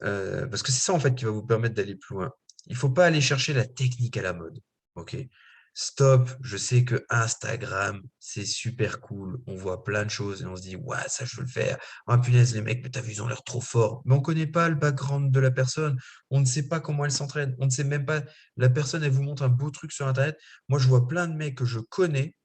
parce que c'est ça en fait qui va vous permettre d'aller plus loin. Il faut pas aller chercher la technique à la mode. OK? Stop, je sais que Instagram, c'est super cool. On voit plein de choses et on se dit, ouais, ça, je veux le faire. Ah, punaise, les mecs, mais t'as vu, ils ont l'air trop forts. Mais on connaît pas le background de la personne. On ne sait pas comment elle s'entraîne. On ne sait même pas. La personne, elle vous montre un beau truc sur Internet. Moi, je vois plein de mecs que je connais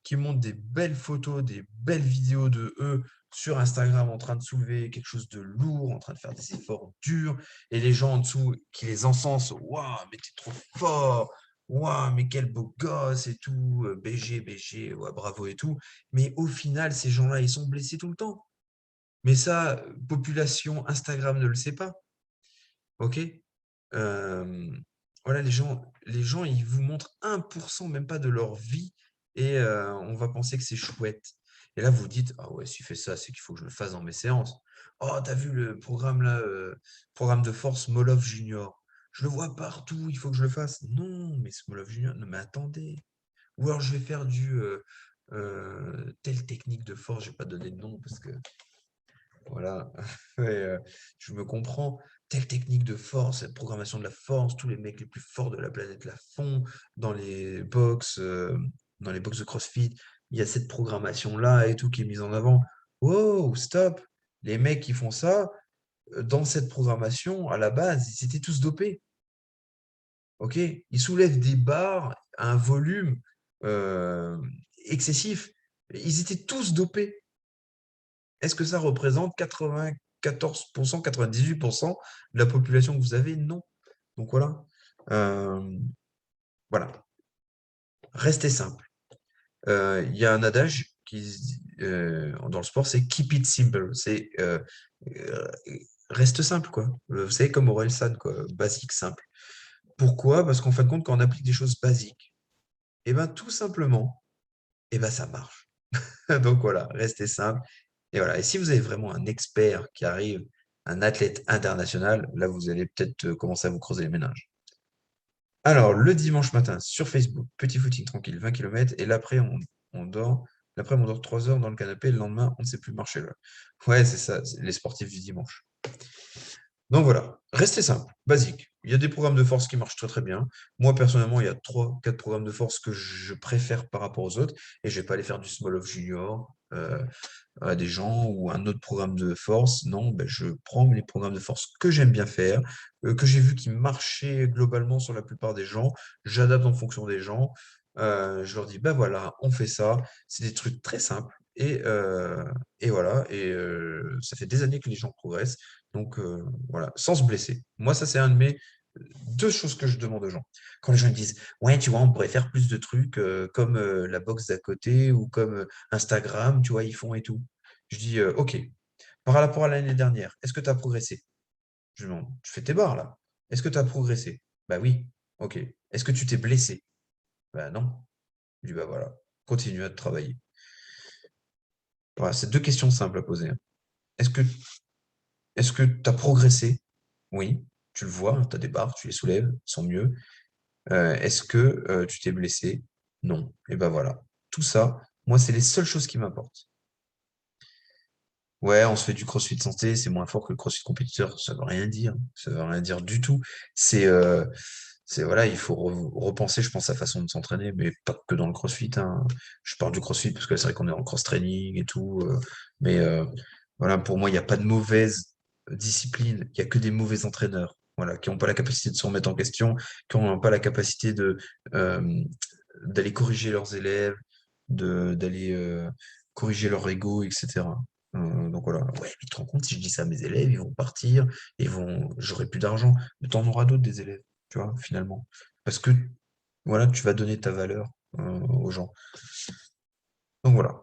qui montrent des belles photos, des belles vidéos de eux sur Instagram en train de soulever quelque chose de lourd, en train de faire des efforts durs, et les gens en dessous qui les encensent, waouh, mais t'es trop fort, waouh, mais quel beau gosse et tout, BG, BG, ouais, bravo et tout. Mais au final, ces gens-là, ils sont blessés tout le temps. Mais ça, population Instagram ne le sait pas, ok? Voilà, les gens, ils vous montrent 1% même pas de leur vie et on va penser que c'est chouette. Et là, vous dites, ah ouais, s'il fait ça, c'est qu'il faut que je le fasse dans mes séances. Oh, t'as vu le programme là, programme de force Molov Junior. Je le vois partout, il faut que je le fasse. Non, mais ce Molov Junior, non, mais attendez. Ou alors je vais faire telle technique de force, je vais pas donner de nom parce que voilà, et je me comprends. Telle technique de force, cette programmation de la force, tous les mecs les plus forts de la planète la font dans les box de CrossFit. Il y a cette programmation-là et tout qui est mise en avant. Wow, stop! Les mecs qui font ça, dans cette programmation, à la base, ils étaient tous dopés. OK? Ils soulèvent des barres à un volume euh, excessif. Ils étaient tous dopés. Est-ce que ça représente 94%, 98% de la population que vous avez? Non. Donc voilà. Euh, voilà. Restez simple. Il y a un adage dans le sport, c'est keep it simple. C'est euh, reste simple, quoi. Vous savez, comme Orelsan, quoi. Basique, simple. Pourquoi? Parce qu'en fin de compte, quand on applique des choses basiques, et ben, tout simplement, et ben, ça marche. Donc voilà, restez simple. Et voilà. Et si vous avez vraiment un expert qui arrive, un athlète international, là, vous allez peut-être commencer à vous creuser les méninges. Alors, le dimanche matin, sur Facebook, petit footing tranquille, 20 km. Et l'après, on dort. L'après, on dort 3 heures dans le canapé. Le lendemain, on ne sait plus marcher là. Ouais, c'est ça, c'est les sportifs du dimanche. Donc voilà, restez simple, basique. Il y a des programmes de force qui marchent très très bien. Moi, personnellement, il y a 3, 4 programmes de force que je préfère par rapport aux autres. Et je ne vais pas aller faire du small off junior à des gens ou un autre programme de force. Non, ben, je prends les programmes de force que j'aime bien faire, que j'ai vu qui marchaient globalement sur la plupart des gens. J'adapte en fonction des gens. Je leur dis, ben voilà, on fait ça. C'est des trucs très simples. Et voilà, et ça fait des années que les gens progressent. Donc voilà, sans se blesser. Moi, ça, c'est un de mes 2 choses que je demande aux gens. Quand les gens me disent, ouais, tu vois, on pourrait faire plus de trucs comme la boxe d'à côté ou comme Instagram, tu vois, ils font et tout. Je dis, OK, par rapport à l'année dernière, est-ce que tu as progressé? Je lui demande, tu fais tes barres là. Est-ce que tu as progressé? Bah oui, OK. Est-ce que tu t'es blessé? Bah non. Je dis, bah voilà, continue à te travailler. Voilà, c'est 2 questions simples à poser, hein. Est-ce que tu as progressé? Oui, tu le vois, tu as des barres, tu les soulèves, ils sont mieux. Est-ce que tu t'es blessé? Non. Et ben voilà. Tout ça, moi, c'est les seules choses qui m'importent. Ouais, on se fait du crossfit santé, c'est moins fort que le crossfit compétiteur. Ça veut rien dire. Ça veut rien dire du tout. C'est, euh, voilà, il faut repenser, je pense, sa façon de s'entraîner, mais pas que dans le crossfit, hein. Je parle du crossfit parce que c'est vrai qu'on est en cross-training et tout. Mais voilà, pour moi, il n'y a pas de mauvaise discipline. Il n'y a que des mauvais entraîneurs. Voilà, qui n'ont pas la capacité de se remettre en question, qui n'ont pas la capacité euh, d'aller corriger leurs élèves, d'aller corriger leur ego, etc. Donc voilà. Ouais, mais tu te rends compte, si je dis ça à mes élèves, ils vont partir, j'aurai plus d'argent. Mais t'en auras d'autres des élèves, tu vois, finalement. Parce que voilà, tu vas donner ta valeur aux gens. Donc voilà.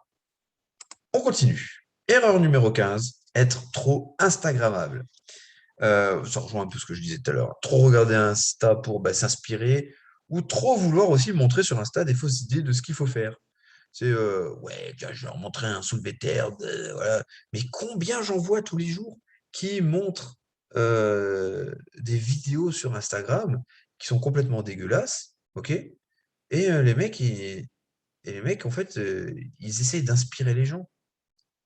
On continue. Erreur numéro 15, être trop Instagrammable. Ça rejoint un peu ce que je disais tout à l'heure. Trop regarder Insta pour s'inspirer ou trop vouloir aussi montrer sur Insta des fausses idées de ce qu'il faut faire. C'est ouais, tiens, je vais leur montrer un soulevé de terre, voilà. Mais combien j'en vois tous les jours qui montrent des vidéos sur Instagram qui sont complètement dégueulasses, ok? Et les mecs, en fait, ils essayent d'inspirer les gens.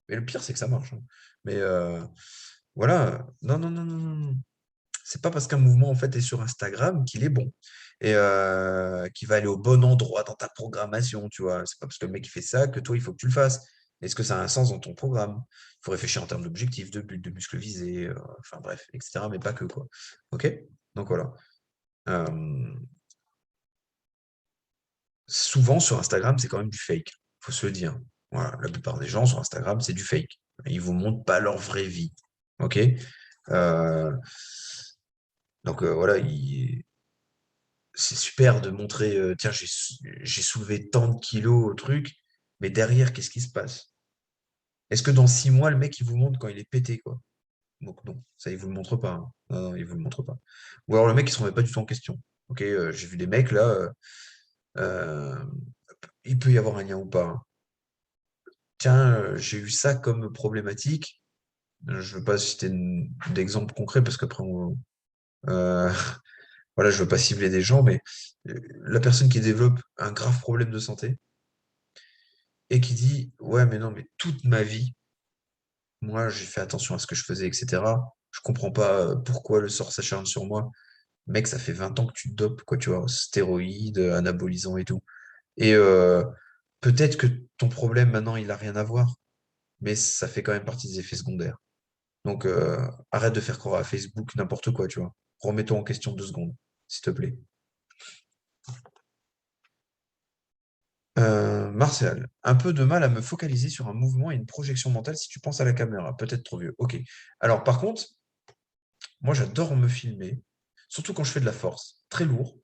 Mais le pire, c'est que ça marche, hein. Mais voilà, non, non, non, non, non, non. C'est pas parce qu'un mouvement en fait est sur Instagram qu'il est bon et qu'il va aller au bon endroit dans ta programmation, tu vois. C'est pas parce que le mec il fait ça que toi il faut que tu le fasses. Est-ce que ça a un sens dans ton programme? Il faut réfléchir en termes d'objectifs, de buts, de muscles visés, enfin bref, etc. Mais pas que quoi. Ok? Donc voilà. Euh, Souvent sur Instagram c'est quand même du fake. Faut se le dire. Voilà, la plupart des gens sur Instagram c'est du fake. Ils vous montrent pas leur vraie vie. Ok? Euh, donc voilà, c'est super de montrer, tiens, j'ai soulevé tant de kilos au truc, mais derrière, qu'est-ce qui se passe? Est-ce que dans 6 mois, le mec, il vous montre quand il est pété, quoi? Donc non, ça, il vous le montre pas, hein. Non, non, il vous le montre pas. Ou alors le mec, il se remet pas du tout en question. Ok, j'ai vu des mecs là, euh, il peut y avoir un lien ou pas, hein. Tiens, j'ai eu ça comme problématique. Je veux pas citer d'exemple concret parce qu'après, euh, voilà, je veux pas cibler des gens, mais la personne qui développe un grave problème de santé, et qui dit: «Ouais, mais non, mais toute ma vie, moi, j'ai fait attention à ce que je faisais et cetera. Je comprends pas, pourquoi le sort s'acharne sur moi». Mec, ça fait 20 ans que tu te dopes, quoi, tu vois? Stéroïdes, anabolisants et tout. Et peut-être que ton problème maintenant, il a rien à voir, mais ça fait quand même partie des effets secondaires. Donc arrête de faire croire à Facebook n'importe quoi, tu vois? Remets-toi en question 2 secondes, s'il te plaît. Martial, un peu de mal à me focaliser sur un mouvement et une projection mentale si tu penses à la caméra. Peut-être trop vieux. OK. Alors par contre, moi, j'adore me filmer, surtout quand je fais de la force, très lourd.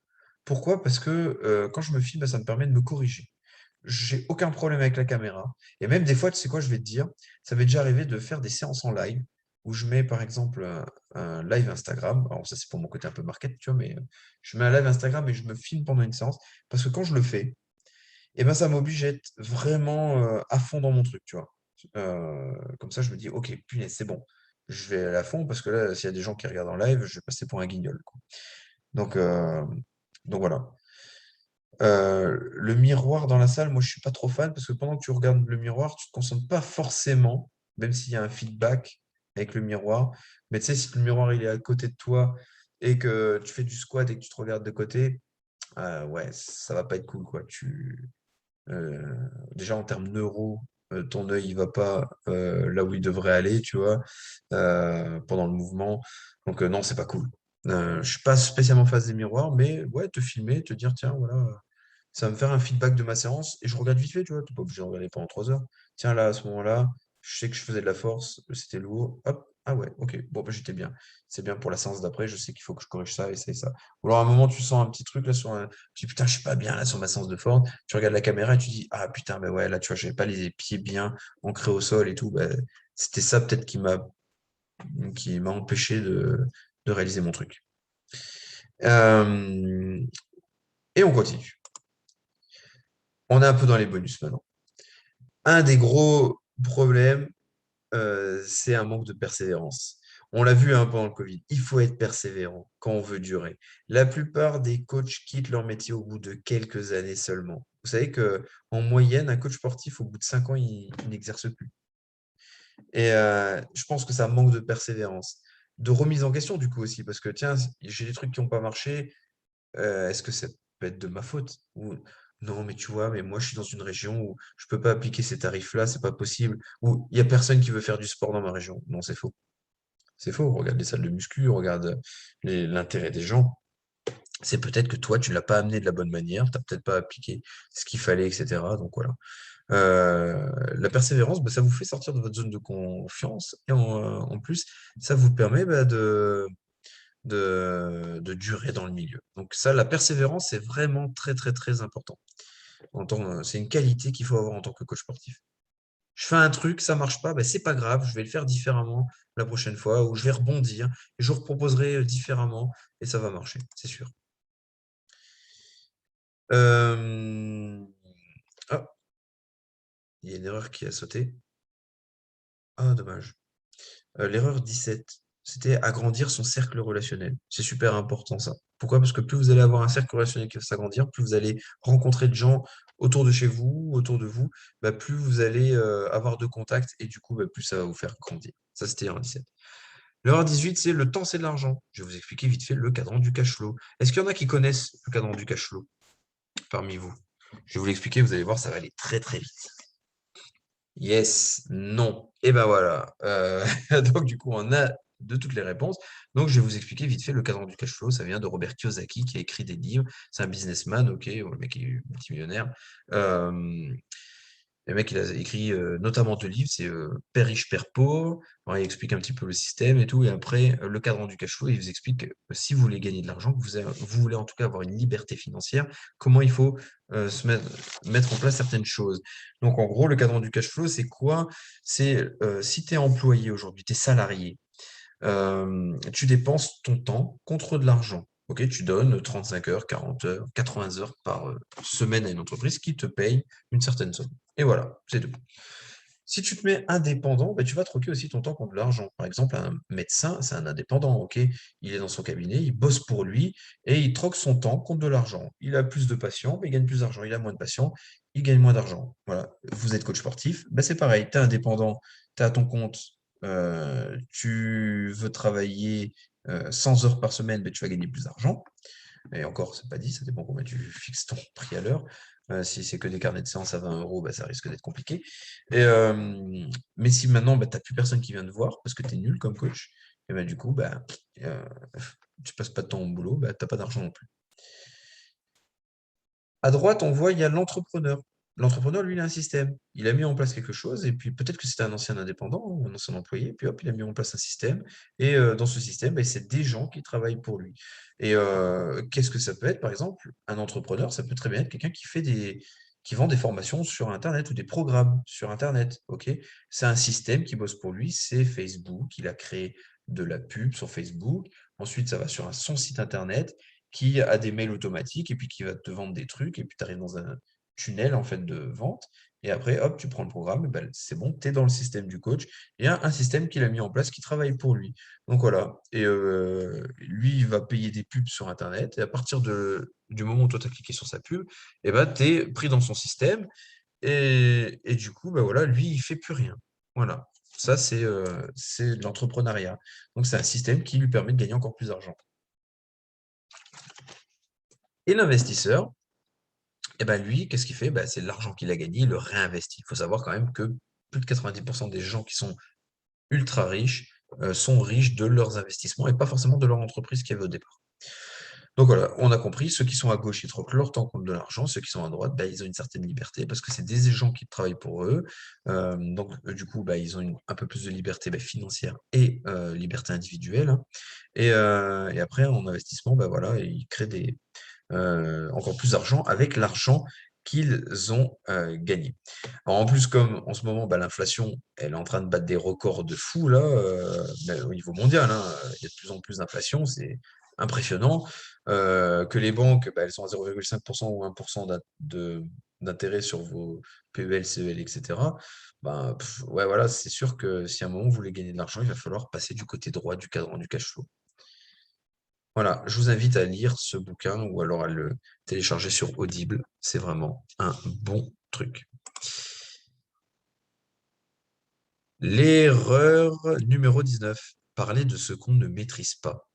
Pourquoi? Parce que quand je me filme, ça me permet de me corriger. J'ai aucun problème avec la caméra. Et même des fois, tu sais quoi, je vais te dire, ça m'est déjà arrivé de faire des séances en live. où je mets par exemple un live Instagram. Alors ça, c'est pour mon côté un peu market, tu vois, mais je mets un live Instagram et je me filme pendant une séance parce que quand je le fais, et ben, ça m'oblige à être vraiment à fond dans mon truc, tu vois. Comme ça, je me dis, ok, punaise, c'est bon. Je vais aller à fond parce que là, s'il y a des gens qui regardent en live, je vais passer pour un guignol, quoi. Donc, euh, donc voilà. Le miroir dans la salle, moi, je suis pas trop fan parce que pendant que tu regardes le miroir, tu te concentres pas forcément, même s'il y a un feedback avec le miroir. Mais tu sais, si le miroir il est à côté de toi et que tu fais du squat et que tu te regardes de côté, ouais, ça va pas être cool, quoi. Euh, Déjà en termes neuro, ton œil il va pas là où il devrait aller, tu vois, pendant le mouvement. Donc non, c'est pas cool. Je suis pas spécialement face des miroirs, mais ouais, te filmer, te dire, tiens, voilà, ça va me faire un feedback de ma séance et je regarde vite fait, tu vois, t'es pas obligé de regarder pendant 3 heures. Tiens, là, à ce moment-là, je sais que je faisais de la force, c'était lourd, hop, ah ouais, ok, bon, bah, j'étais bien. C'est bien pour la séance d'après, je sais qu'il faut que je corrige ça et ça et ça. Ou alors à un moment, tu sens un petit truc là sur un. Tu dis, putain, je suis pas bien là sur ma séance de force. Tu regardes la caméra et tu dis, ah putain, bah ouais, là, tu vois, j'avais pas les pieds bien ancrés au sol et tout. Bah, c'était ça peut-être qui m'a empêché de réaliser mon truc. Euh, et on continue. On est un peu dans les bonus maintenant. Un des gros problèmes, c'est un manque de persévérance. On l'a vu hein, pendant le Covid, il faut être persévérant quand on veut durer. La plupart des coachs quittent leur métier au bout de quelques années seulement. Vous savez que en moyenne, un coach sportif, au bout de 5 ans, il n'exerce plus. Et je pense que ça manque de persévérance, de remise en question du coup aussi, parce que tiens, j'ai des trucs qui n'ont pas marché, est-ce que ça peut être de ma faute? Ou non, mais tu vois, mais moi je suis dans une région où je peux pas appliquer ces tarifs-là, c'est pas possible. Ou il y a personne qui veut faire du sport dans ma région. Non, c'est faux. C'est faux. Regarde les salles de muscu, regarde l'intérêt des gens. C'est peut-être que toi, tu l'as pas amené de la bonne manière, tu n'as peut-être pas appliqué ce qu'il fallait, etc. Donc voilà. La persévérance, bah, ça vous fait sortir de votre zone de confiance et en plus, ça vous permet bah, de durer dans le milieu. Donc ça, la persévérance, c'est vraiment très, très, très important. C'est une qualité qu'il faut avoir en tant que coach sportif. Je fais un truc, ça marche pas, ben c'est pas grave, je vais le faire différemment la prochaine fois, ou je vais rebondir, et je vous reproposerai différemment, et ça va marcher, c'est sûr. Euh, Ah, il y a une erreur qui a sauté. Ah, dommage. L'erreur 17, c'était agrandir son cercle relationnel. C'est super important ça. Pourquoi? Parce que plus vous allez avoir un cercle relationnel qui va s'agrandir, plus vous allez rencontrer de gens autour de chez vous, autour de vous, bah, plus vous allez avoir de contacts et du coup, bah, plus ça va vous faire grandir. Ça, c'était l'erreur 17. L'erreur 18, c'est le temps, c'est de l'argent. Je vais vous expliquer vite fait le cadran du cash flow. Est-ce qu'il y en a qui connaissent le cadran du cash flow parmi vous? Je vais vous l'expliquer, vous allez voir, ça va aller très très vite. Yes, non. Et ben voilà. Donc du coup, on a de toutes les réponses. Donc je vais vous expliquer vite fait le cadran du cash flow. Ça vient de Robert Kiyosaki qui a écrit des livres. C'est un businessman, ok, le mec est multimillionnaire. Euh, le mec, il a écrit notamment 2 livres, c'est Père riche, Père pauvre. Alors, il explique un petit peu le système et tout. Et après, le cadran du cash flow, il vous explique que si vous voulez gagner de l'argent, que vous voulez en tout cas avoir une liberté financière, comment il faut mettre en place certaines choses. Donc, en gros, le cadran du cash flow, c'est quoi? C'est si tu es employé aujourd'hui, tu es salarié, tu dépenses ton temps contre de l'argent. Ok, tu donnes 35 heures, 40 heures, 80 heures par semaine à une entreprise qui te paye une certaine somme. Et voilà, c'est tout. Si tu te mets indépendant, ben, tu vas troquer aussi ton temps contre de l'argent. Par exemple, un médecin, c'est un indépendant, ok? Il est dans son cabinet, il bosse pour lui et il troque son temps contre de l'argent. Il a plus de patients, mais il gagne plus d'argent. Il a moins de patients, il gagne moins d'argent. Voilà. Vous êtes coach sportif, ben, c'est pareil. Tu es indépendant, tu es à ton compte, tu veux travailler 100 heures par semaine, ben, tu vas gagner plus d'argent. Et encore, c'est pas dit, ça dépend combien tu fixes ton prix à l'heure. Si c'est que des carnets de séance à 20 euros, bah, ça risque d'être compliqué. Et, mais si maintenant, bah, tu n'as plus personne qui vient te voir parce que tu es nul comme coach, et bah, du coup, bah, euh, tu passes pas de temps au boulot, bah, tu n'as pas d'argent non plus. À droite, on voit, il y a l'entrepreneur. L'entrepreneur, lui, il a un système. Il a mis en place quelque chose, et puis peut-être que c'était un ancien indépendant ou un ancien employé, puis hop, il a mis en place un système. Et dans ce système, ben, c'est des gens qui travaillent pour lui. Et qu'est-ce que ça peut être, par exemple, un entrepreneur? Ça peut très bien être quelqu'un qui fait qui vend des formations sur internet ou des programmes sur internet, OK? C'est un système qui bosse pour lui, c'est Facebook. Il a créé de la pub sur Facebook. Ensuite, ça va sur son site internet qui a des mails automatiques et puis qui va te vendre des trucs et puis tu arrives dans un tunnel, en fait, de vente et après, hop, tu prends le programme et ben, c'est bon, tu es dans le système du coach. Il y a un système qu'il a mis en place qui travaille pour lui. Donc voilà et lui, il va payer des pubs sur internet et à partir du moment où toi, tu as cliqué sur sa pub et ben, tu es pris dans son système et du coup, bah, voilà, lui, il fait plus rien. Voilà. Ça, c'est de l'entrepreneuriat. Donc c'est un système qui lui permet de gagner encore plus d'argent. Et l'investisseur, et ben, lui, qu'est-ce qu'il fait? Bah, c'est l'argent qu'il a gagné, il le réinvestit. Il faut savoir quand même que plus de 90% des gens qui sont ultra riches, sont riches de leurs investissements et pas forcément de leur entreprise qu'il y avait au départ. Donc voilà, on a compris, ceux qui sont à gauche, ils troquent leur temps contre de l'argent, ceux qui sont à droite, bah, ils ont une certaine liberté parce que c'est des gens qui travaillent pour eux. Donc du coup, bah, ils ont un peu plus de liberté, bah, financière et liberté individuelle, hein. Et après en investissement, bah, voilà, ils créent encore plus d'argent avec l'argent qu'ils ont gagné. Alors en plus, comme en ce moment, bah, l'inflation, elle est en train de battre des records de fou là, bah, au niveau mondial, hein, il y a de plus en plus d'inflation, c'est impressionnant. Que les banques, bah, elles sont à 0,5% ou 1% d'intérêt sur vos PEL, CEL, etc. Ben, ouais, voilà, c'est sûr que si à un moment vous voulez gagner de l'argent, il va falloir passer du côté droit du cadran du cash flow. Voilà, je vous invite à lire ce bouquin ou alors à le télécharger sur Audible. C'est vraiment un bon truc. L'erreur numéro 19, parler de ce qu'on ne maîtrise pas.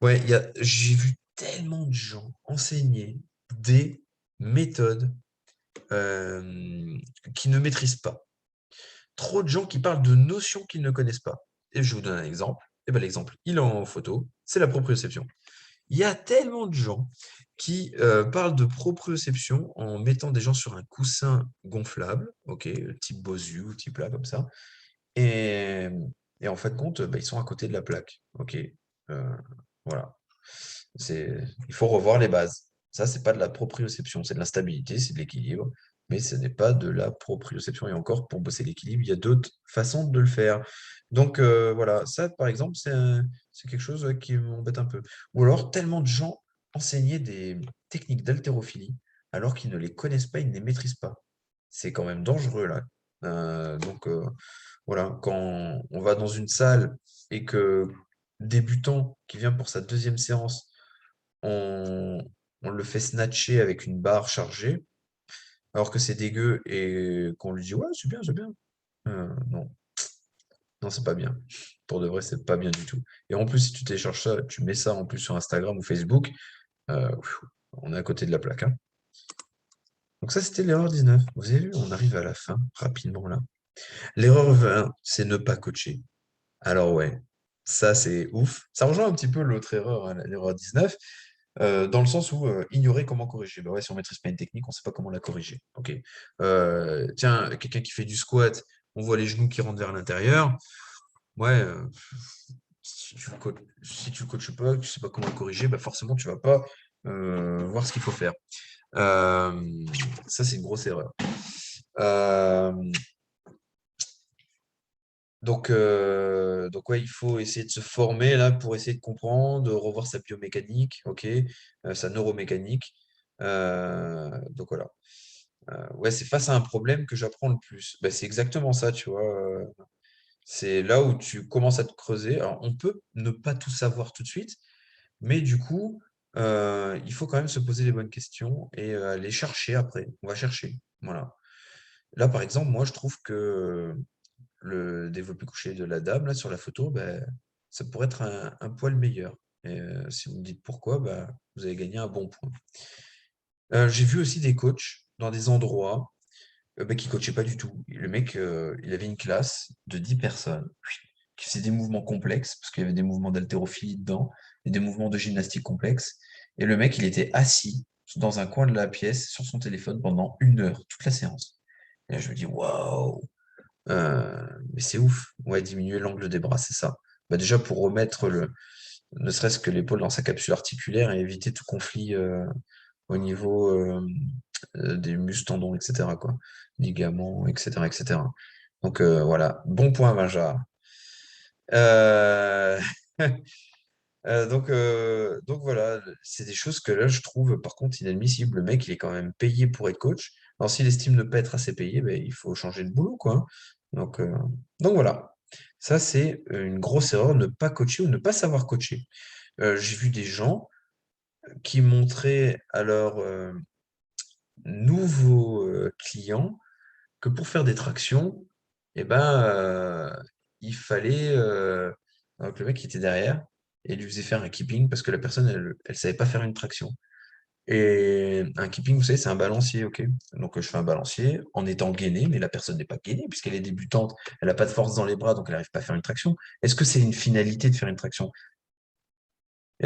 Ouais, j'ai vu tellement de gens enseigner des méthodes qu'ils ne maîtrisent pas. Trop de gens qui parlent de notions qu'ils ne connaissent pas. Et je vous donne un exemple. Et ben, l'exemple, il est en photo, c'est la proprioception. Il y a tellement de gens qui parlent de proprioception en mettant des gens sur un coussin gonflable, ok, type Bosu ou type là, comme ça. Et, et en fin de compte, bah, ils sont à côté de la plaque. Ok. Voilà. Il faut revoir les bases. Ça, c'est pas de la proprioception, c'est de la stabilité, c'est de l'équilibre, mais ce n'est pas de la proprioception. Et encore, pour bosser l'équilibre, il y a d'autres façons de le faire. Donc voilà, ça, par exemple, c'est quelque chose qui m'embête un peu. Ou alors, tellement de gens enseigner des techniques d'haltérophilie alors qu'ils ne les connaissent pas, ils ne les maîtrisent pas. C'est quand même dangereux, là. Donc voilà, quand on va dans une salle et que débutant qui vient pour sa deuxième séance, on, on le fait snatcher avec une barre chargée, alors que c'est dégueu et qu'on lui dit ouais, c'est bien, c'est bien. Non, non, c'est pas bien. Pour de vrai, c'est pas bien du tout. Et en plus, si tu télécharges ça, tu mets ça en plus sur Instagram ou Facebook, on est à côté de la plaque, hein. Donc ça, c'était l'erreur 19. Vous avez vu, on arrive à la fin rapidement là. L'erreur 20, c'est ne pas coacher. Alors ouais, ça c'est ouf. Ça rejoint un petit peu l'autre erreur, hein, l'erreur 19, dans le sens où ignorer comment corriger. Bah ouais, si on maîtrise pas une technique, on sait pas comment la corriger. Ok. Tiens, quelqu'un qui fait du squat, on voit les genoux qui rentrent vers l'intérieur. Ouais, si tu le coaches pas, que tu sais pas comment le corriger, bah forcément tu vas pas voir ce qu'il faut faire. Ça c'est une grosse erreur. Euh, donc ouais, il faut essayer de se former là pour essayer de comprendre, de revoir sa biomécanique, ok, sa neuromécanique. Donc voilà. Ouais, c'est face à un problème que j'apprends le plus. Bah, c'est exactement ça, tu vois. C'est là où tu commences à te creuser. Alors, on peut ne pas tout savoir tout de suite, mais du coup, il faut quand même se poser les bonnes questions et aller chercher après. On va chercher. Voilà. Là, par exemple, moi, je trouve que le développé couché de la dame, là, sur la photo, ben, ça pourrait être un poil meilleur. Et si vous me dites pourquoi, bah, vous avez gagné un bon point. J'ai vu aussi des coachs dans des endroits bah, qui coachaient pas du tout. Le mec, il avait une classe de 10 personnes qui faisaient des mouvements complexes, parce qu'il y avait des mouvements d'haltérophilie dedans, et des mouvements de gymnastique complexes. Et le mec, il était assis dans un coin de la pièce sur son téléphone pendant 1 heure, toute la séance. Et là, je me dis, waouh! Mais c'est ouf. Ouais, diminuer l'angle des bras, c'est ça. Bah, déjà pour remettre ne serait-ce que l'épaule dans sa capsule articulaire et éviter tout conflit au niveau des muscles, tendons, etc., quoi. Ligaments, etc., etc. Donc, voilà. Bon point, Benja. Euh, donc voilà, c'est des choses que là, je trouve par contre inadmissibles. Le mec, il est quand même payé pour être coach. Alors, s'il estime ne pas être assez payé, ben, il faut changer de boulot, quoi. Donc, euh, donc voilà. Ça, c'est une grosse erreur, ne pas coacher ou ne pas savoir coacher. J'ai vu des gens qui montraient à leurs nouveaux clients que pour faire des tractions, eh ben, il fallait donc le mec qui était derrière et il lui faisait faire un keeping parce que la personne, elle savait pas faire une traction. Et un keeping, vous savez, c'est un balancier, ok? Donc je fais un balancier en étant gainé, mais la personne n'est pas gainée puisqu'elle est débutante, elle n'a pas de force dans les bras, donc elle n'arrive pas à faire une traction. Est-ce que c'est une finalité de faire une traction?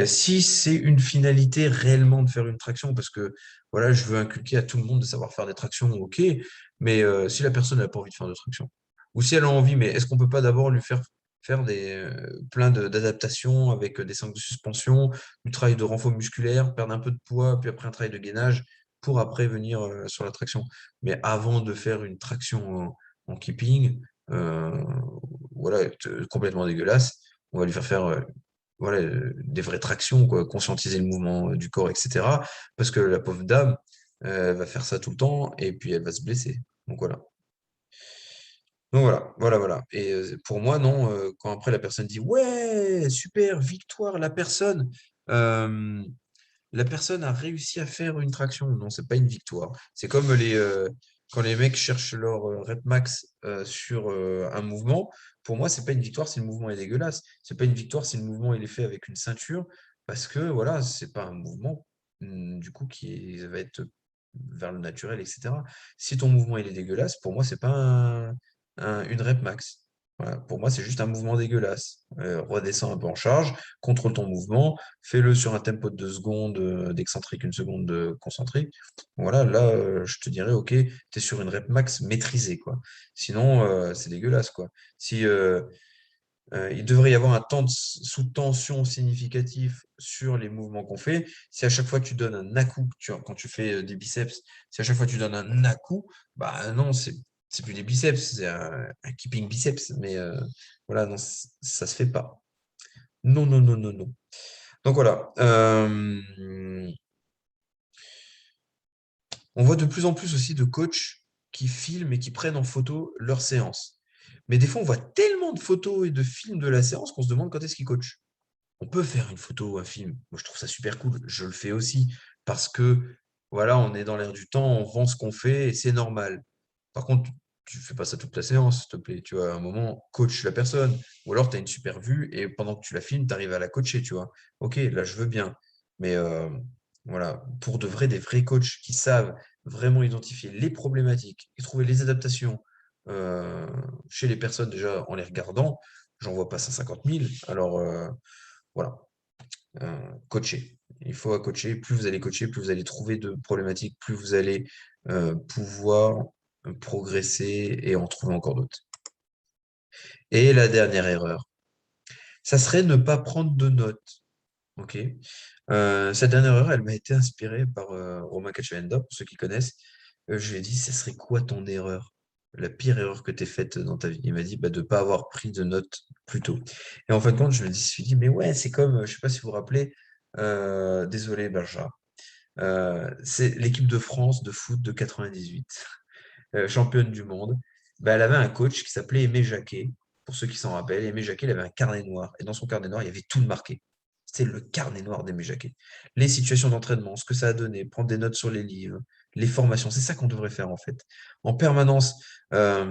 Si c'est une finalité réellement de faire une traction, parce que voilà, je veux inculquer à tout le monde de savoir faire des tractions, ok, mais si la personne n'a pas envie de faire de traction, ou si elle a envie, mais est-ce qu'on peut pas d'abord lui faire faire plein d'adaptations avec des sangles de suspension, du travail de renfort musculaire, perdre un peu de poids, puis après un travail de gainage, pour après venir sur la traction. Mais avant de faire une traction en keeping, euh, voilà, complètement dégueulasse, on va lui faire faire voilà, des vraies tractions, quoi, conscientiser le mouvement du corps, etc. Parce que la pauvre dame, elle va faire ça tout le temps et puis elle va se blesser. Donc voilà. Donc voilà, voilà, voilà. Et pour moi, non, quand après la personne dit ouais, super, victoire, euh, la personne a réussi à faire une traction. Non, c'est pas une victoire. C'est comme quand les mecs cherchent leur rep max sur un mouvement. Pour moi, c'est pas une victoire si le mouvement est dégueulasse. C'est pas une victoire si le mouvement il est fait avec une ceinture, parce que voilà, c'est pas un mouvement du coup va être vers le naturel, etc. Si ton mouvement il est dégueulasse, pour moi, c'est pas une rep max. Voilà, pour moi, c'est juste un mouvement dégueulasse. Redescends un peu en charge, contrôle ton mouvement, fais-le sur un tempo de 2 secondes d'excentrique, une seconde de concentrique. Voilà, là, je te dirais, ok, tu es sur une rep max maîtrisée, quoi. Sinon, c'est dégueulasse, quoi. Si il devrait y avoir un temps sous tension significatif sur les mouvements qu'on fait. Si à chaque fois tu donnes un à-coup, quand tu fais des biceps, si à chaque fois tu donnes un à-coup, bah non, c'est plus des biceps, c'est un keeping biceps. Mais voilà, non, ça se fait pas. Non, non, non, non, non. Donc voilà. On voit de plus en plus aussi de coachs qui filment et qui prennent en photo leurs séances. Mais des fois, on voit tellement de photos et de films de la séance qu'on se demande quand est-ce qu'ils coachent. On peut faire une photo, un film. Moi, je trouve ça super cool. Je le fais aussi parce que, voilà, on est dans l'air du temps, on vend ce qu'on fait et c'est normal. Par contre, tu fais pas ça toute la séance, s'il te plaît. Tu vois, à un moment, coach la personne. Ou alors, tu as une super vue et pendant que tu la filmes, tu arrives à la coacher, tu vois. Ok, là, je veux bien. Mais voilà, pour de vrai, des vrais coachs qui savent vraiment identifier les problématiques et trouver les adaptations euh, chez les personnes déjà en les regardant, j'en vois pas 150 000. Alors, voilà, coacher. Il faut coacher. Plus vous allez coacher, plus vous allez trouver de problématiques, plus vous allez pouvoir progresser et en trouver encore d'autres. Et la dernière erreur, ça serait ne pas prendre de notes. Ok. Cette dernière erreur, elle m'a été inspirée par Romain Cacciavenda, pour ceux qui connaissent. Je lui ai dit, ce serait quoi ton erreur? La pire erreur que tu aies faite dans ta vie. Il m'a dit bah, de ne pas avoir pris de notes plus tôt. Et en fin de compte, je me suis dit, mais ouais, c'est comme, je ne sais pas si vous vous rappelez, désolé, Berja, c'est l'équipe de France de foot de 98, championne du monde. Bah, elle avait un coach qui s'appelait Aimé Jacquet. Pour ceux qui s'en rappellent, Aimé Jacquet, il avait un carnet noir. Et dans son carnet noir, il y avait tout de marqué. C'était le carnet noir d'Aimé Jacquet. Les situations d'entraînement, ce que ça a donné, prendre des notes sur les livres, les formations. C'est ça qu'on devrait faire, en fait. En permanence. Là,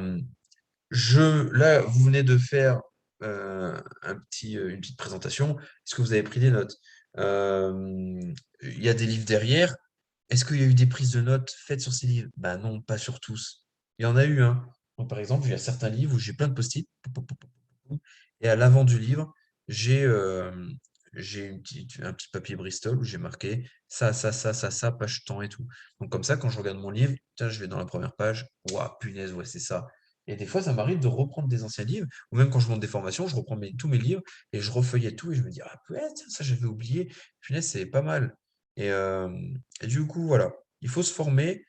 vous venez de faire une petite présentation. Est-ce que vous avez pris des notes? Euh, il y a des livres derrière. Est-ce qu'il y a eu des prises de notes faites sur ces livres? Ben non, pas sur tous. Il y en a eu, hein. Moi, par exemple, il y a certains livres où j'ai plein de post-it. Et à l'avant du livre, j'ai un petit papier Bristol où j'ai marqué ça, page temps et tout. Donc comme ça, quand je regarde mon livre, tiens, je vais dans la première page. Ouah, punaise, ouais, c'est ça. Et des fois, ça m'arrive de reprendre des anciens livres, ou même quand je monte des formations, je reprends tous mes livres et je refeuillette tout et je me dis, ah ouais, tiens, ça j'avais oublié. Punaise, c'est pas mal. Et, euh, et du coup, voilà, il faut se former.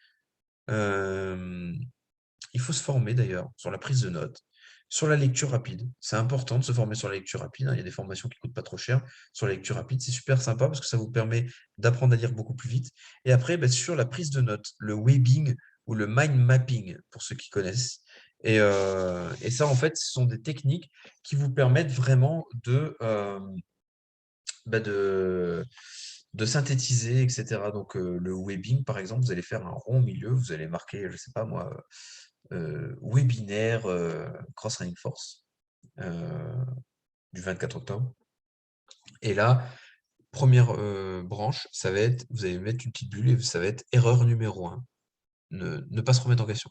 Euh, il faut se former d'ailleurs sur la prise de notes, sur la lecture rapide. C'est important de se former sur la lecture rapide, hein. Il y a des formations qui coûtent pas trop cher sur la lecture rapide. C'est super sympa parce que ça vous permet d'apprendre à lire beaucoup plus vite. Et après, bah, sur la prise de notes, le webbing ou le mind mapping, pour ceux qui connaissent. Et ça, en fait, ce sont des techniques qui vous permettent vraiment bah, de synthétiser, etc. Donc, le webbing, par exemple, vous allez faire un rond au milieu, vous allez marquer, je sais pas moi, webinaire Cross Running Force euh, du 24 octobre. Et là, première branche, ça va être, vous allez mettre une petite bulle et ça va être erreur numéro un, ne pas se remettre en question.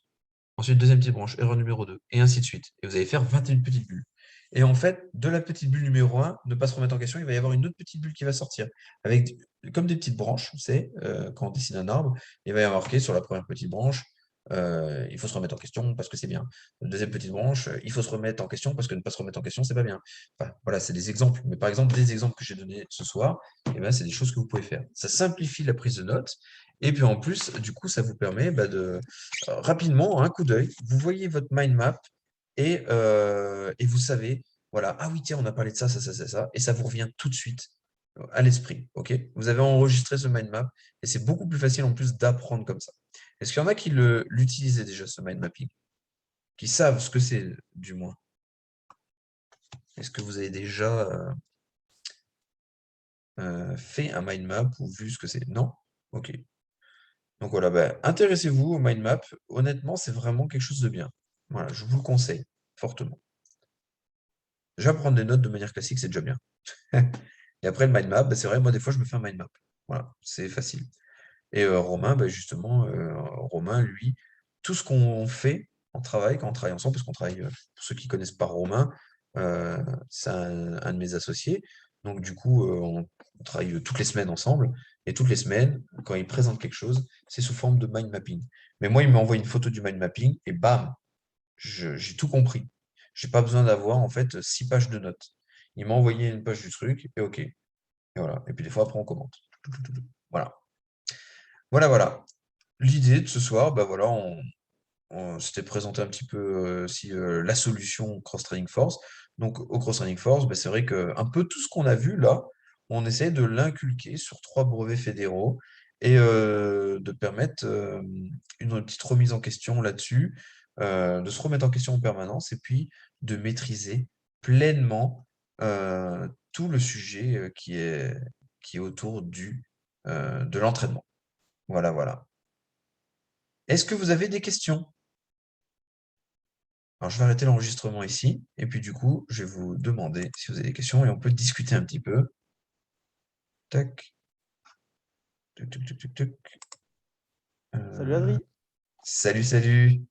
Ensuite, deuxième petite branche, erreur numéro 2, et ainsi de suite. Et vous allez faire 21 petites bulles. Et en fait, de la petite bulle numéro un, ne pas se remettre en question, il va y avoir une autre petite bulle qui va sortir, avec comme des petites branches, c'est quand on dessine un arbre, il va y avoir marqué sur la première petite branche, il faut se remettre en question parce que c'est bien. La deuxième petite branche, il faut se remettre en question parce que ne pas se remettre en question, c'est pas bien. Enfin, voilà, c'est des exemples. Mais par exemple, des exemples que j'ai donnés ce soir, eh ben, c'est des choses que vous pouvez faire. Ça simplifie la prise de notes. Et puis en plus, du coup, ça vous permet bah, de rapidement, un coup d'œil, vous voyez votre mind map et vous savez, voilà, ah oui, tiens, on a parlé de ça, ça, ça, ça, ça, et ça vous revient tout de suite à l'esprit. Ok, vous avez enregistré ce mind map et c'est beaucoup plus facile en plus d'apprendre comme ça. Est-ce qu'il y en a qui l'utilisaient déjà, ce mind mapping, qui savent ce que c'est, du moins? Est-ce que vous avez déjà fait un mind map ou vu ce que c'est? Non? Ok. Donc voilà, bah, intéressez-vous au mind map. Honnêtement, c'est vraiment quelque chose de bien. Voilà, je vous le conseille fortement. Déjà, prendre des notes de manière classique, c'est déjà bien. Et après, le mind map, bah, c'est vrai, moi, des fois, je me fais un mind map. Voilà, c'est facile. Et Romain, bah, justement, Romain, lui, tout ce qu'on fait en travail, quand on travaille ensemble, parce qu'on travaille, pour ceux qui connaissent pas Romain, c'est un de mes associés. Donc, du coup, on travaille toutes les semaines ensemble. Et toutes les semaines, quand il présente quelque chose, c'est sous forme de mind mapping. Mais moi, il m'envoie une photo du mind mapping et bam, j'ai tout compris. J'ai pas besoin d'avoir en fait 6 pages de notes. Il m'a envoyé une page du truc et OK. Et voilà. Et puis des fois après on commente. Voilà. Voilà, voilà. L'idée de ce soir, bah voilà, on s'était présenté un petit peu si la solution Cross Training Force. Donc au Cross Training Force, bah, c'est vrai que un peu tout ce qu'on a vu là, on essaie de l'inculquer sur 3 brevets fédéraux et de permettre une petite remise en question là-dessus, de se remettre en question en permanence et puis de maîtriser pleinement tout le sujet qui est autour de l'entraînement. Voilà, voilà. Est-ce que vous avez des questions? Alors, je vais arrêter l'enregistrement ici, et puis du coup, je vais vous demander si vous avez des questions et on peut discuter un petit peu. Tac, tuc, tuc, tuc, tuc, tuc. Salut Euh, Adri. salut, salut.